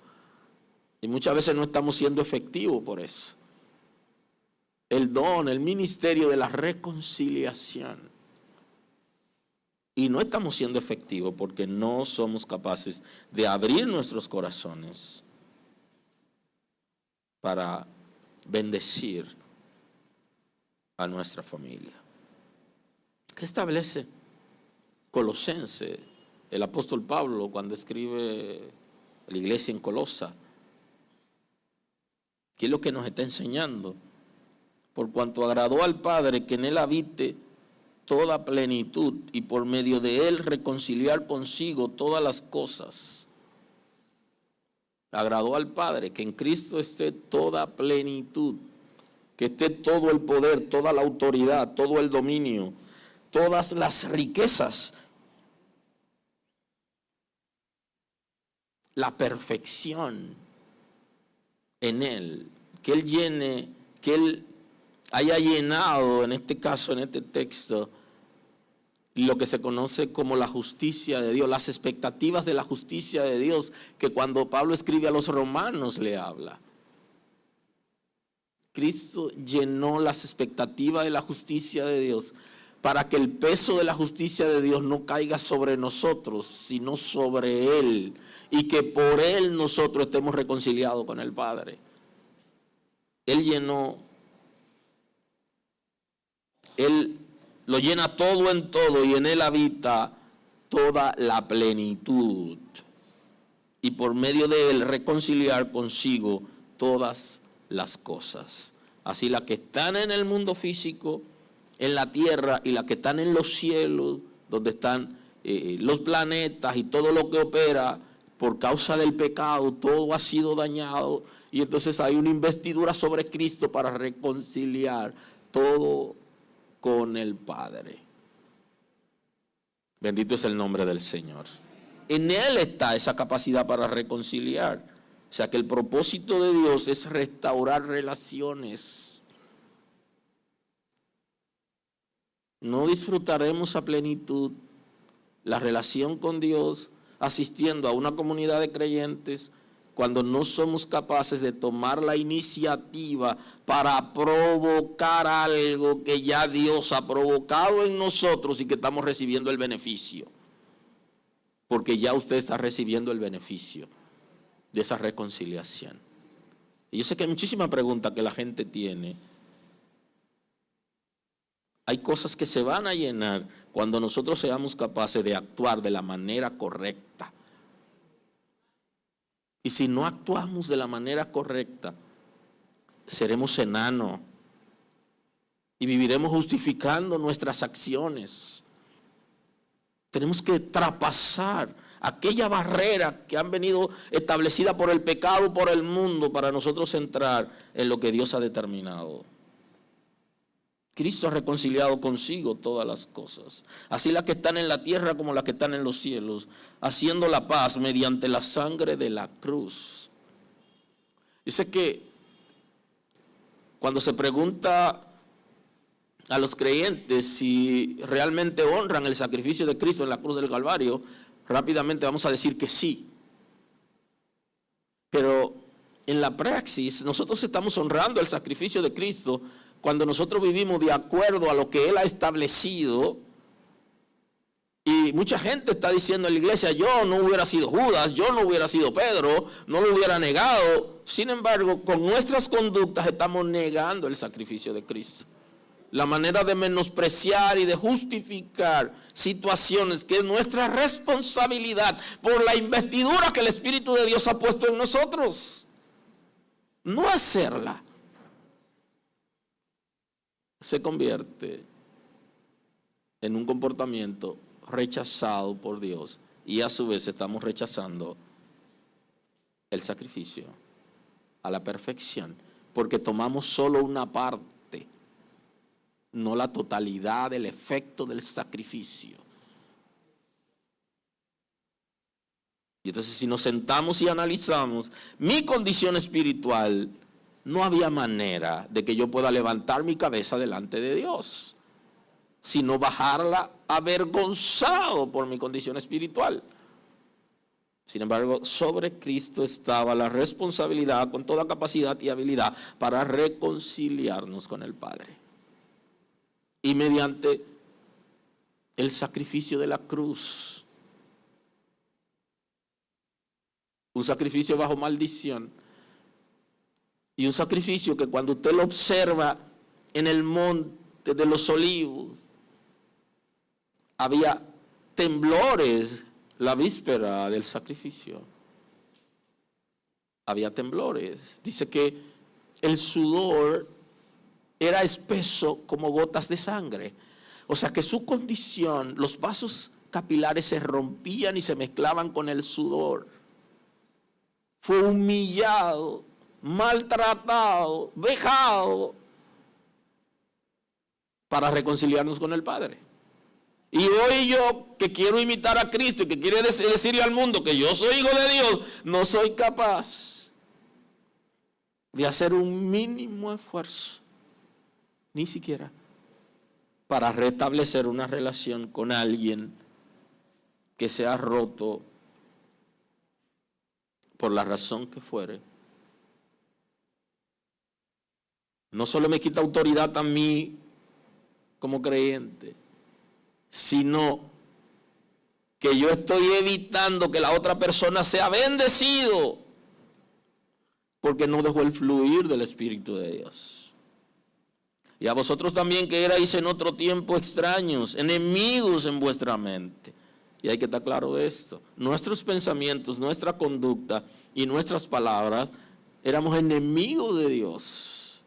[SPEAKER 1] Y muchas veces no estamos siendo efectivos por eso. El don, el ministerio de la reconciliación. Y no estamos siendo efectivos porque no somos capaces de abrir nuestros corazones para bendecir a nuestra familia. ¿Qué establece Colosenses, el apóstol Pablo, cuando escribe a la iglesia en Colosa? ¿Qué es lo que nos está enseñando? Por cuanto agradó al Padre que en él habite toda plenitud y por medio de él reconciliar consigo todas las cosas. Agradó al Padre que en Cristo esté toda plenitud, que esté todo el poder, toda la autoridad, todo el dominio, todas las riquezas, la perfección en él, que él llene, que él haya llenado, en este caso, en este texto, lo que se conoce como la justicia de Dios, las expectativas de la justicia de Dios, que cuando Pablo escribe a los romanos le habla. Cristo llenó las expectativas de la justicia de Dios para que el peso de la justicia de Dios no caiga sobre nosotros, sino sobre Él, y que por Él nosotros estemos reconciliados con el Padre. Él llenó, Él lo llena todo en todo y en Él habita toda la plenitud. Y por medio de Él reconciliar consigo todas las cosas. Así las que están en el mundo físico, en la tierra, y las que están en los cielos, donde están los planetas y todo lo que opera por causa del pecado, todo ha sido dañado. Y entonces hay una investidura sobre Cristo para reconciliar todo con el Padre. Bendito es el nombre del Señor. En Él está esa capacidad para reconciliar. O sea que el propósito de Dios es restaurar relaciones. No disfrutaremos a plenitud la relación con Dios asistiendo a una comunidad de creyentes cuando no somos capaces de tomar la iniciativa para provocar algo que ya Dios ha provocado en nosotros y que estamos recibiendo el beneficio. Porque ya usted está recibiendo el beneficio de esa reconciliación. Y yo sé que hay muchísimas preguntas que la gente tiene. Hay cosas que se van a llenar cuando nosotros seamos capaces de actuar de la manera correcta. Y si no actuamos de la manera correcta, seremos enanos y viviremos justificando nuestras acciones. Tenemos que traspasar aquella barrera que han venido establecida por el pecado, por el mundo, para nosotros entrar en lo que Dios ha determinado. Cristo ha reconciliado consigo todas las cosas, así las que están en la tierra como las que están en los cielos, haciendo la paz mediante la sangre de la cruz. Dice que cuando se pregunta a los creyentes si realmente honran el sacrificio de Cristo en la cruz del Calvario, rápidamente vamos a decir que sí. Pero en la praxis nosotros estamos honrando el sacrificio de Cristo cuando nosotros vivimos de acuerdo a lo que Él ha establecido. Y mucha gente está diciendo en la iglesia: yo no hubiera sido Judas, yo no hubiera sido Pedro, no lo hubiera negado. sin embargo, con nuestras conductas estamos negando el sacrificio de Cristo. La manera de menospreciar y de justificar situaciones que es nuestra responsabilidad por la investidura que el Espíritu de Dios ha puesto en nosotros. No hacerla se convierte en un comportamiento rechazado por Dios, y a su vez estamos rechazando el sacrificio a la perfección, porque tomamos solo una parte, no la totalidad del efecto del sacrificio. Y entonces, si nos sentamos y analizamos mi condición espiritual, no había manera de que yo pueda levantar mi cabeza delante de Dios, sino bajarla avergonzado por mi condición espiritual. Sin embargo, sobre Cristo estaba la responsabilidad con toda capacidad y habilidad para reconciliarnos con el Padre. Y mediante el sacrificio de la cruz, un sacrificio bajo maldición, y un sacrificio que cuando usted lo observa en el monte de los olivos, había temblores la víspera del sacrificio. Había temblores. Dice que el sudor era espeso como gotas de sangre. O sea que su condición, los vasos capilares se rompían y se mezclaban con el sudor. Fue humillado, maltratado, vejado para reconciliarnos con el Padre. Y hoy yo, que quiero imitar a Cristo y que quiero decirle al mundo que yo soy hijo de Dios, no soy capaz de hacer un mínimo esfuerzo, ni siquiera para restablecer una relación con alguien que se ha roto por la razón que fuere. No solo me quita autoridad a mí como creyente, sino que yo estoy evitando que la otra persona sea bendecido porque no dejó el fluir del Espíritu de Dios. Y a vosotros también, que erais en otro tiempo extraños, enemigos en vuestra mente. Y hay que estar claro de esto. Nuestros pensamientos, nuestra conducta y nuestras palabras, éramos enemigos de Dios.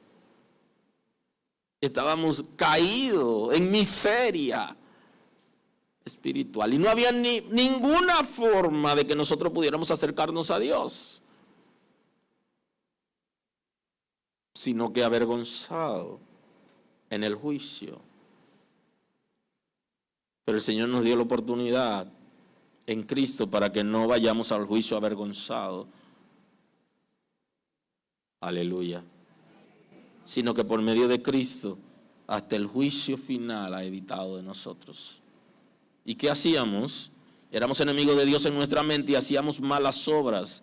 [SPEAKER 1] Estábamos caídos en miseria espiritual. Y no había ninguna forma de que nosotros pudiéramos acercarnos a Dios, sino que avergonzado en el juicio. Pero el Señor nos dio la oportunidad en Cristo para que no vayamos al juicio avergonzado. Aleluya. Sino que por medio de Cristo, hasta el juicio final ha evitado de nosotros. ¿Y qué hacíamos? Éramos enemigos de Dios en nuestra mente y hacíamos malas obras.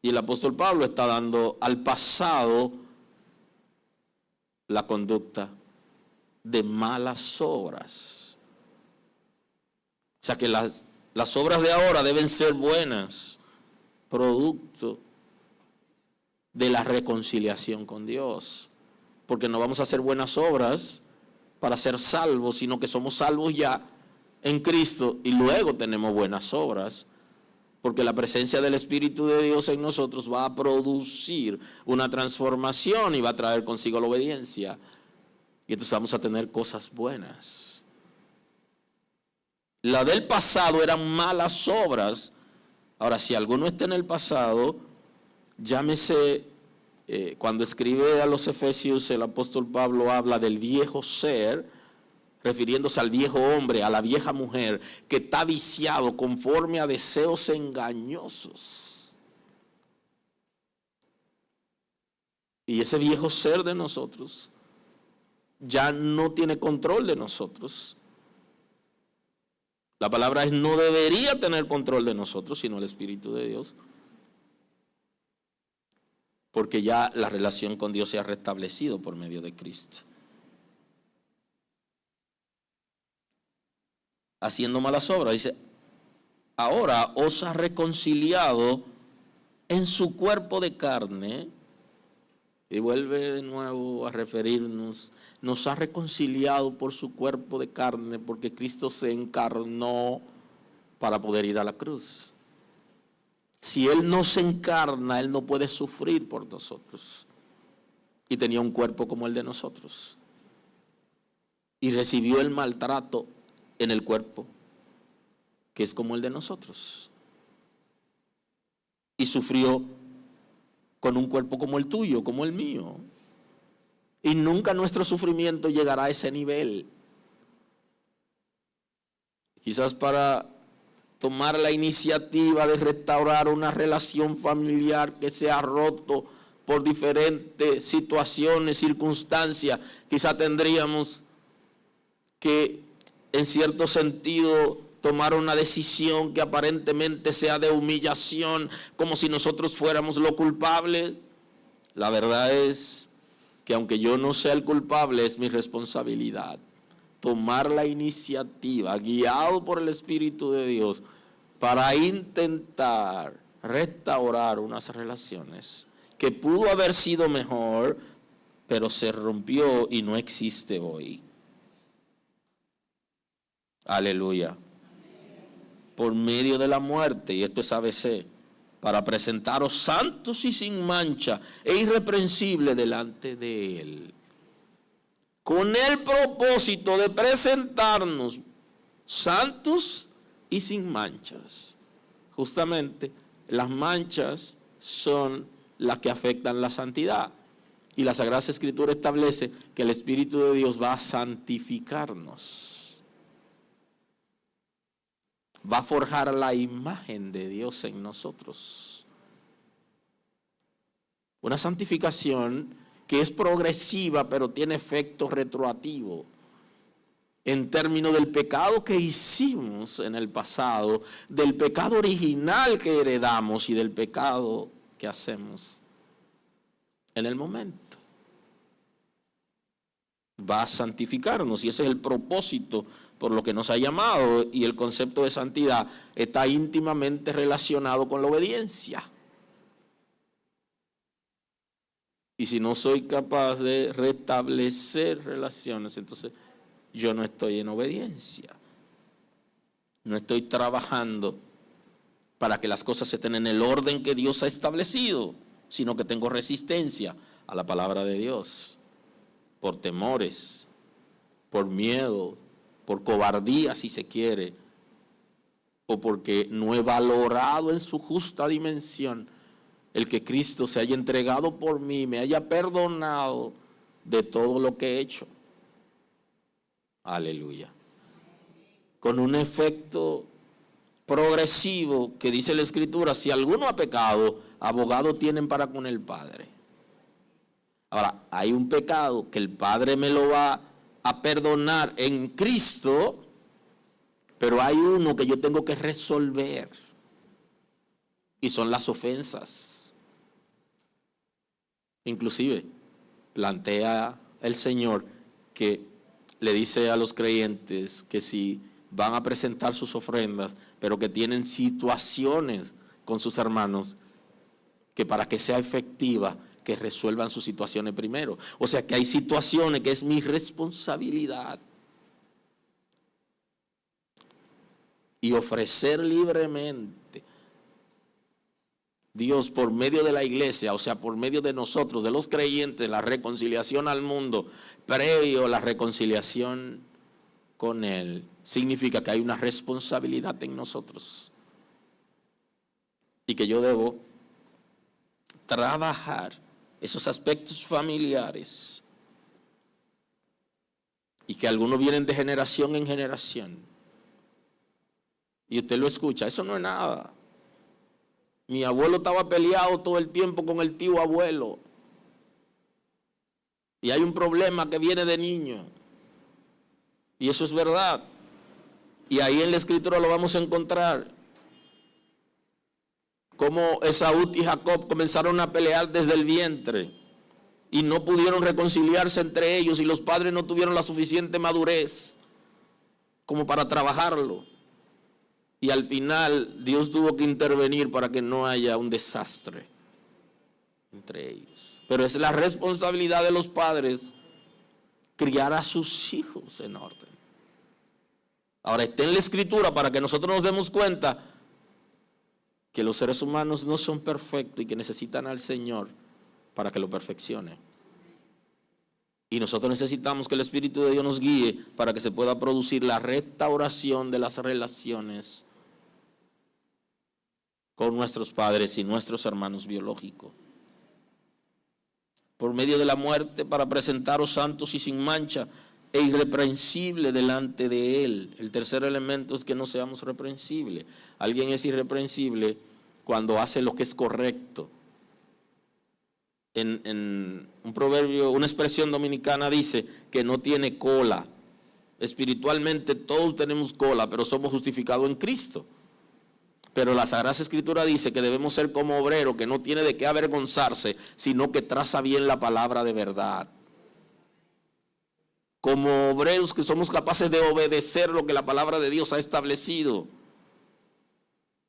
[SPEAKER 1] Y el apóstol Pablo está dando al pasado la conducta de malas obras. O sea que las obras de ahora deben ser buenas, producto de la reconciliación con Dios. Porque no vamos a hacer buenas obras para ser salvos, sino que somos salvos ya en Cristo y luego tenemos buenas obras. Porque la presencia del Espíritu de Dios en nosotros va a producir una transformación y va a traer consigo la obediencia. Y entonces vamos a tener cosas buenas. La del pasado eran malas obras. Ahora, si alguno está en el pasado, llámese, cuando escribe a los Efesios, el apóstol Pablo habla del viejo ser, refiriéndose al viejo hombre, a la vieja mujer, que está viciado conforme a deseos engañosos. Y ese viejo ser de nosotros ya no tiene control de nosotros. La palabra es: no debería tener control de nosotros, sino el Espíritu de Dios. Porque ya la relación con Dios se ha restablecido por medio de Cristo. Haciendo malas obras, dice: ahora os ha reconciliado en su cuerpo de carne, y vuelve de nuevo a referirnos, nos ha reconciliado por su cuerpo de carne, porque Cristo se encarnó para poder ir a la cruz. Si Él no se encarna, Él no puede sufrir por nosotros. Y tenía un cuerpo como el de nosotros. Y recibió el maltrato en el cuerpo, que es como el de nosotros. Y sufrió con un cuerpo como el tuyo, como el mío. Y nunca nuestro sufrimiento llegará a ese nivel. Quizás para tomar la iniciativa de restaurar una relación familiar que se ha roto por diferentes situaciones, circunstancias, quizás tendríamos que, en cierto sentido, tomar una decisión que aparentemente sea de humillación, como si nosotros fuéramos lo culpable. La verdad es que aunque yo no sea el culpable, es mi responsabilidad tomar la iniciativa, guiado por el Espíritu de Dios, para intentar restaurar unas relaciones que pudo haber sido mejor, pero se rompió y no existe hoy. Aleluya. Por medio de la muerte, y esto es ABC, para presentaros santos y sin mancha e irreprensibles delante de Él, con el propósito de presentarnos santos y sin manchas. Justamente las manchas son las que afectan la santidad, y la Sagrada Escritura establece que el Espíritu de Dios va a santificarnos. Va a forjar la imagen de Dios en nosotros. Una santificación que es progresiva, pero tiene efecto retroactivo en términos del pecado que hicimos en el pasado, del pecado original que heredamos y del pecado que hacemos en el momento. Va a santificarnos, y ese es el propósito por lo que nos ha llamado, y el concepto de santidad está íntimamente relacionado con la obediencia. Y si no soy capaz de restablecer relaciones, entonces yo no estoy en obediencia. No estoy trabajando para que las cosas estén en el orden que Dios ha establecido, sino que tengo resistencia a la palabra de Dios, por temores, por miedo, por cobardía si se quiere, o porque no he valorado en su justa dimensión el que Cristo se haya entregado por mí, me haya perdonado de todo lo que he hecho. Aleluya. Con un efecto progresivo que dice la Escritura: si alguno ha pecado, abogado tienen para con el Padre. Ahora, hay un pecado que el Padre me lo va a perdonar en Cristo, pero hay uno que yo tengo que resolver, y son las ofensas. Inclusive plantea el Señor que le dice a los creyentes que si van a presentar sus ofrendas, pero que tienen situaciones con sus hermanos, que para que sea efectiva, que resuelvan sus situaciones primero. O sea que hay situaciones que es mi responsabilidad, y ofrecer libremente. Dios, por medio de la iglesia, o sea, por medio de nosotros, de los creyentes, la reconciliación al mundo, previo a la reconciliación con Él, significa que hay una responsabilidad en nosotros, y que yo debo trabajar esos aspectos familiares, y que algunos vienen de generación en generación, y usted lo escucha. Eso no es nada. Mi abuelo estaba peleado todo el tiempo con el tío abuelo, y hay un problema que viene de niño, y eso es verdad, y ahí en la Escritura lo vamos a encontrar. Cómo Esaú y Jacob comenzaron a pelear desde el vientre y no pudieron reconciliarse entre ellos, y los padres no tuvieron la suficiente madurez como para trabajarlo. Y al final Dios tuvo que intervenir para que no haya un desastre entre ellos. Pero es la responsabilidad de los padres criar a sus hijos en orden. Ahora está en la Escritura para que nosotros nos demos cuenta que los seres humanos no son perfectos y que necesitan al Señor para que lo perfeccione. Y nosotros necesitamos que el Espíritu de Dios nos guíe para que se pueda producir la restauración de las relaciones con nuestros padres y nuestros hermanos biológicos. Por medio de la muerte, para presentaros santos y sin mancha e irreprensible delante de Él. El tercer elemento es que no seamos reprensibles. Alguien es irreprensible cuando hace lo que es correcto. En un proverbio, una expresión dominicana dice que no tiene cola. Espiritualmente todos tenemos cola, pero somos justificados en Cristo. Pero la Sagrada Escritura dice que debemos ser como obrero, que no tiene de qué avergonzarse, sino que traza bien la palabra de verdad. Como obreros que somos capaces de obedecer lo que la palabra de Dios ha establecido,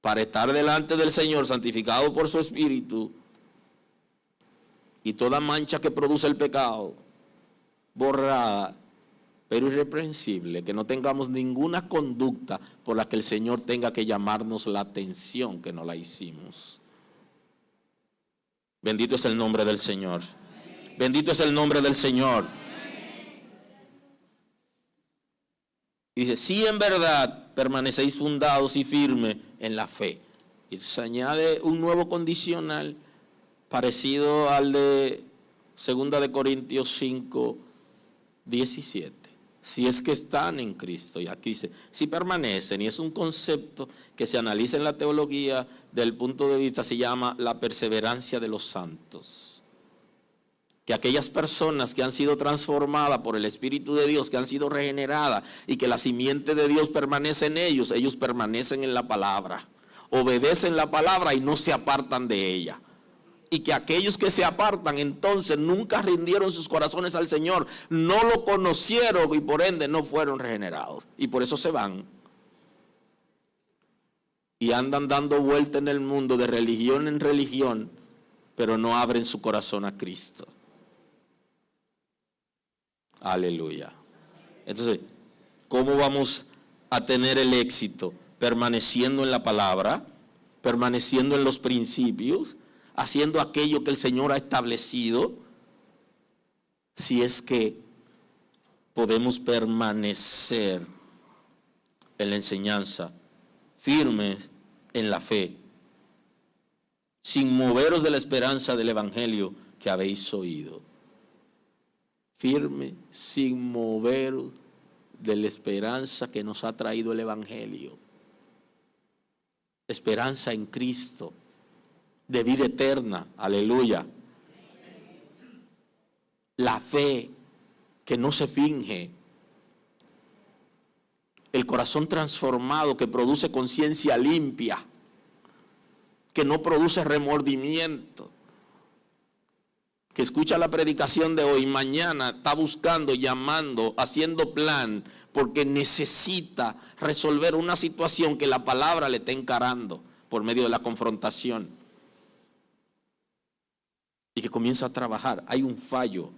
[SPEAKER 1] para estar delante del Señor, santificado por su Espíritu, y toda mancha que produce el pecado, borrada, pero irreprensible, que no tengamos ninguna conducta por la que el Señor tenga que llamarnos la atención que no la hicimos. Bendito es el nombre del Señor. Bendito es el nombre del Señor. Dice, si en verdad permanecéis fundados y firmes en la fe. Y se añade un nuevo condicional parecido al de 2 de Corintios 5, 17. Si es que están en Cristo, y aquí dice, si permanecen, y es un concepto que se analiza en la teología del punto de vista, se llama la perseverancia de los santos. Que aquellas personas que han sido transformadas por el Espíritu de Dios, que han sido regeneradas, y que la simiente de Dios permanece en ellos, ellos permanecen en la palabra, obedecen la palabra y no se apartan de ella. Y que aquellos que se apartan entonces nunca rindieron sus corazones al Señor, no lo conocieron y por ende no fueron regenerados. Y por eso se van. Y andan dando vuelta en el mundo de religión en religión, pero no abren su corazón a Cristo. Aleluya. Entonces, ¿cómo vamos a tener el éxito? Permaneciendo en la palabra, permaneciendo en los principios, haciendo aquello que el Señor ha establecido, si es que podemos permanecer en la enseñanza, firmes en la fe, sin moveros de la esperanza del Evangelio que habéis oído. Firme, sin moveros de la esperanza que nos ha traído el Evangelio. Esperanza en Cristo, de vida eterna, aleluya. La fe que no se finge, el corazón transformado que produce conciencia limpia, que no produce remordimiento, que escucha la predicación de hoy, mañana está buscando, llamando, haciendo plan, porque necesita resolver una situación que la palabra le está encarando por medio de la confrontación. Y que comienza a trabajar. Hay un fallo.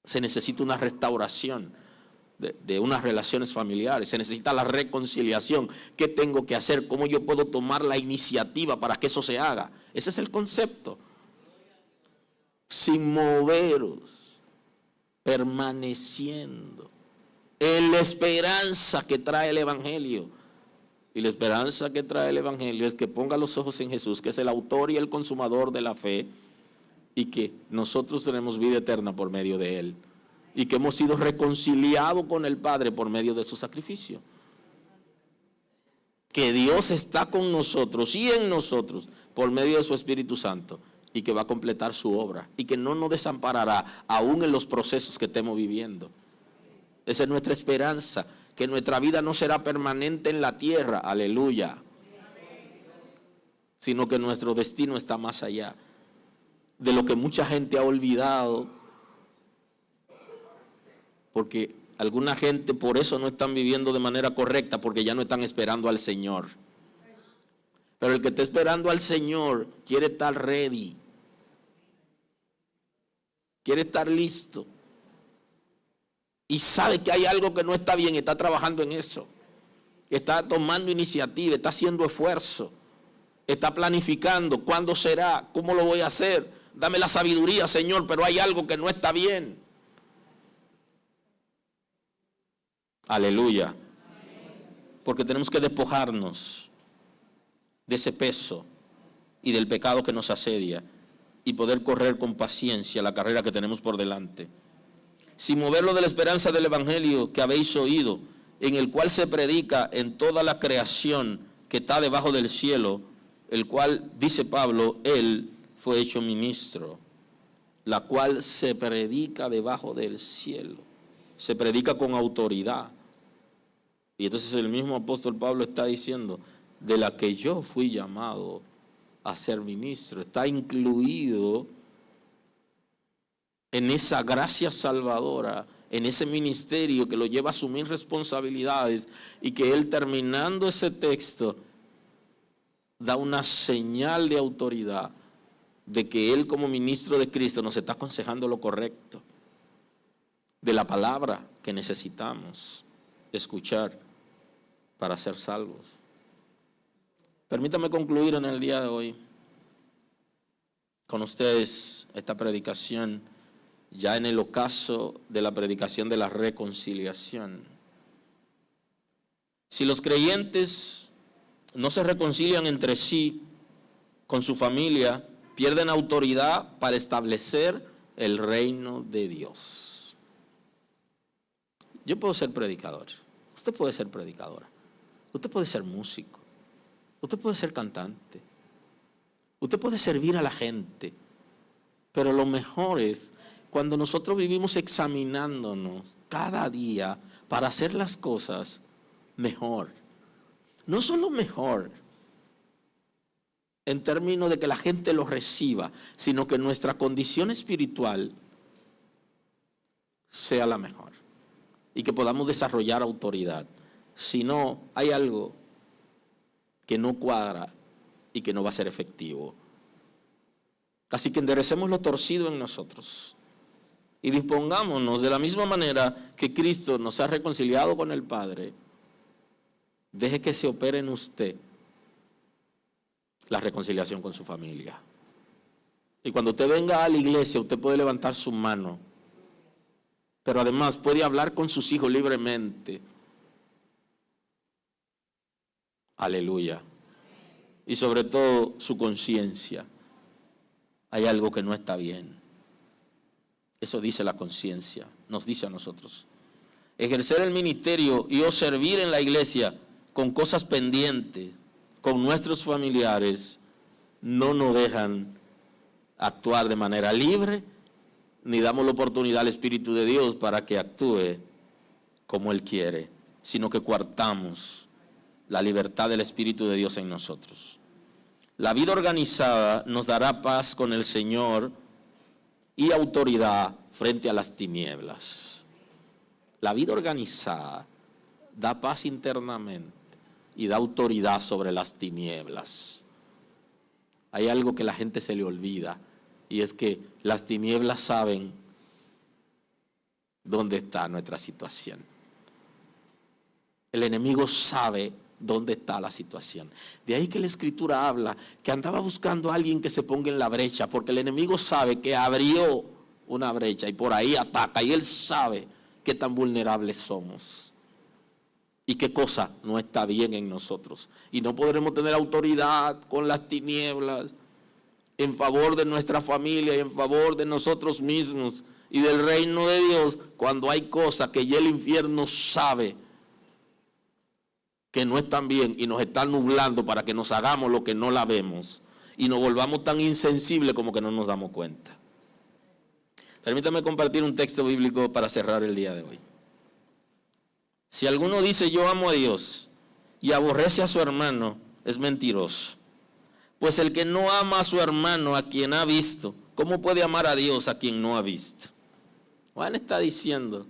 [SPEAKER 1] Se necesita una restauración de unas relaciones familiares. Se necesita la reconciliación. ¿Qué tengo que hacer? ¿Cómo yo puedo tomar la iniciativa para que eso se haga? Ese es el concepto. Sin moveros, permaneciendo en la esperanza que trae el Evangelio. Y la esperanza que trae el Evangelio es que ponga los ojos en Jesús, que es el autor y el consumador de la fe, y que nosotros tenemos vida eterna por medio de Él, y que hemos sido reconciliados con el Padre por medio de su sacrificio. Que Dios está con nosotros y en nosotros por medio de su Espíritu Santo, y que va a completar su obra, y que no nos desamparará aún en los procesos que estemos viviendo. Esa es nuestra esperanza. Que nuestra vida no será permanente en la tierra, aleluya, sino que nuestro destino está más allá de lo que mucha gente ha olvidado, porque Alguna gente por eso no están viviendo de manera correcta, porque ya no están esperando al Señor. Pero el que está esperando al Señor quiere estar ready. Quiere estar listo. Y sabe que hay algo que no está bien, está trabajando en eso. Está tomando iniciativa, está haciendo esfuerzo. Está planificando, ¿cuándo será? ¿Cómo lo voy a hacer? Dame la sabiduría, Señor, pero hay algo que no está bien. Aleluya. Porque tenemos que despojarnos de ese peso y del pecado que nos asedia y poder correr con paciencia la carrera que tenemos por delante. Sin moverlo de la esperanza del evangelio que habéis oído, en el cual se predica en toda la creación que está debajo del cielo, el cual, dice Pablo, él fue hecho ministro, la cual se predica debajo del cielo. Se predica con autoridad. Y entonces el mismo apóstol Pablo está diciendo, de la que yo fui llamado a ser ministro, está incluido en esa gracia salvadora, en ese ministerio que lo lleva a asumir responsabilidades, y que él, terminando ese texto, da una señal de autoridad de que él, como ministro de Cristo, nos está aconsejando lo correcto de la palabra que necesitamos escuchar para ser salvos. Permítame concluir en el día de hoy con ustedes esta predicación, ya en el ocaso de la predicación de la reconciliación. Si los creyentes no se reconcilian entre sí, con su familia, pierden autoridad para establecer el reino de Dios. Yo puedo ser predicador, usted puede ser predicadora, usted puede ser músico, usted puede ser cantante, usted puede servir a la gente, pero lo mejor es cuando nosotros vivimos examinándonos cada día para hacer las cosas mejor. No solo mejor en términos de que la gente lo reciba, sino que nuestra condición espiritual sea la mejor y que podamos desarrollar autoridad. Si no, hay algo que no cuadra y que no va a ser efectivo. Así que enderecemos lo torcido en nosotros y dispongámonos de la misma manera que Cristo nos ha reconciliado con el Padre. Deje que se opere en usted la reconciliación con su familia. Y cuando usted venga a la iglesia, usted puede levantar su mano, pero además puede hablar con sus hijos libremente. Aleluya. Y sobre todo su conciencia. Hay algo que no está bien. Eso dice la conciencia, nos dice a nosotros. Ejercer el ministerio y o servir en la iglesia con cosas pendientes, con nuestros familiares, no nos dejan actuar de manera libre, ni damos la oportunidad al Espíritu de Dios para que actúe como Él quiere, sino que coartamos la libertad del Espíritu de Dios en nosotros. La vida organizada nos dará paz con el Señor y autoridad frente a las tinieblas. La vida organizada da paz internamente y da autoridad sobre las tinieblas. Hay algo que la gente se le olvida, y es que las tinieblas saben dónde está nuestra situación. El enemigo sabe dónde está la situación. De ahí que la Escritura habla que andaba buscando a alguien que se ponga en la brecha, porque el enemigo sabe que abrió una brecha y por ahí ataca, y él sabe qué tan vulnerables somos y qué cosa no está bien en nosotros. Y no podremos tener autoridad con las tinieblas en favor de nuestra familia y en favor de nosotros mismos y del reino de Dios cuando hay cosas que ya el infierno sabe que no están bien y nos están nublando para que nos hagamos lo que no la vemos y nos volvamos tan insensibles como que no nos damos cuenta. Permítame compartir un texto bíblico para cerrar el día de hoy. Si alguno dice yo amo a Dios y aborrece a su hermano, es mentiroso. Pues el que no ama a su hermano a quien ha visto, ¿cómo puede amar a Dios a quien no ha visto? Juan está diciendo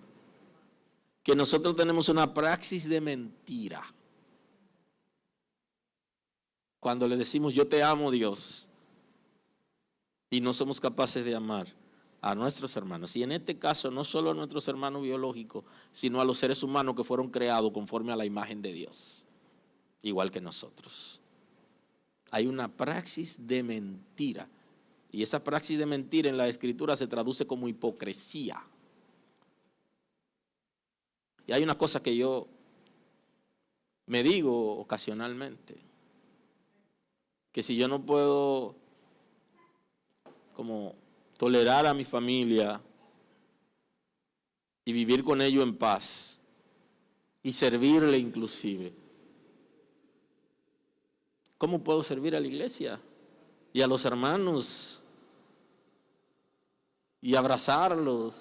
[SPEAKER 1] que nosotros tenemos una praxis de mentira. Cuando le decimos yo te amo, Dios, y no somos capaces de amar a nuestros hermanos. Y en este caso no solo a nuestros hermanos biológicos, sino a los seres humanos que fueron creados conforme a la imagen de Dios, igual que nosotros. Hay una praxis de mentira. Y esa praxis de mentira en la Escritura se traduce como hipocresía. Y hay una cosa que yo me digo ocasionalmente, que si yo no puedo como tolerar a mi familia y vivir con ellos en paz y servirle inclusive, ¿cómo puedo servir a la iglesia y a los hermanos y abrazarlos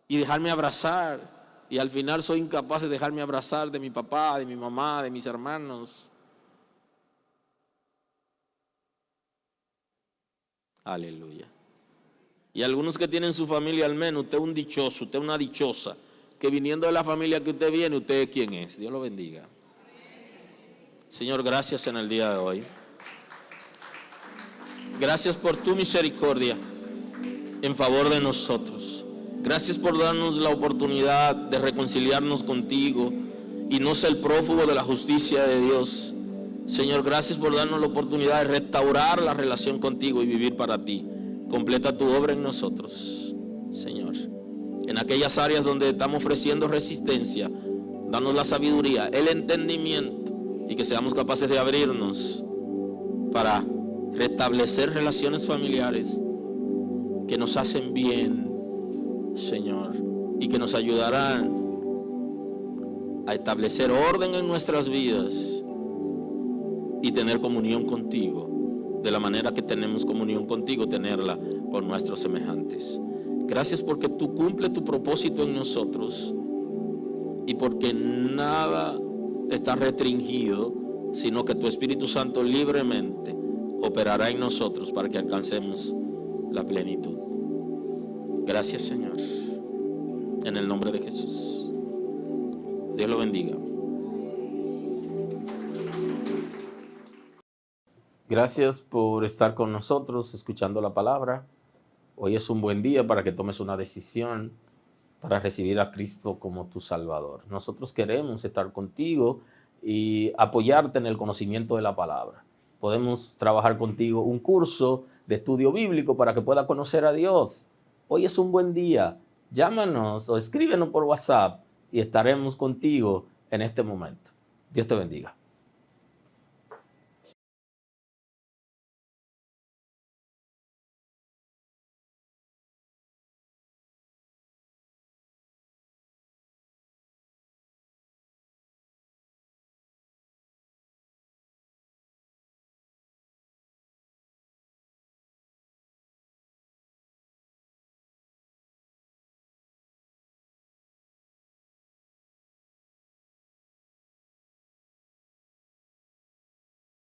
[SPEAKER 1] y dejarme abrazar? Y al final soy incapaz de dejarme abrazar de mi papá, de mi mamá, de mis hermanos. Aleluya. Y algunos que tienen su familia, al menos usted es un dichoso, usted es una dichosa, que viniendo de la familia que usted viene, usted es quien es. Dios lo bendiga. Señor, gracias en el día de hoy. Gracias por tu misericordia en favor de nosotros. Gracias por darnos la oportunidad de reconciliarnos contigo y no ser prófugo de la justicia de Dios. Señor, gracias por darnos la oportunidad de restaurar la relación contigo y vivir para ti. Completa tu obra en nosotros, Señor. En aquellas áreas donde estamos ofreciendo resistencia, danos la sabiduría, el entendimiento y que seamos capaces de abrirnos para restablecer relaciones familiares que nos hacen bien, Señor, y que nos ayudarán a establecer orden en nuestras vidas y tener comunión contigo, de la manera que tenemos comunión contigo, tenerla con nuestros semejantes. Gracias porque tú cumples tu propósito en nosotros y porque nada está restringido, sino que tu Espíritu Santo libremente operará en nosotros para que alcancemos la plenitud. Gracias, Señor, en el nombre de Jesús. Dios lo bendiga. Gracias por estar con nosotros escuchando la palabra. Hoy es un buen día para que tomes una decisión para recibir a Cristo como tu Salvador. Nosotros queremos estar contigo y apoyarte en el conocimiento de la palabra. Podemos trabajar contigo un curso de estudio bíblico para que puedas conocer a Dios. Hoy es un buen día. Llámanos o escríbenos por WhatsApp y estaremos contigo en este momento. Dios te bendiga.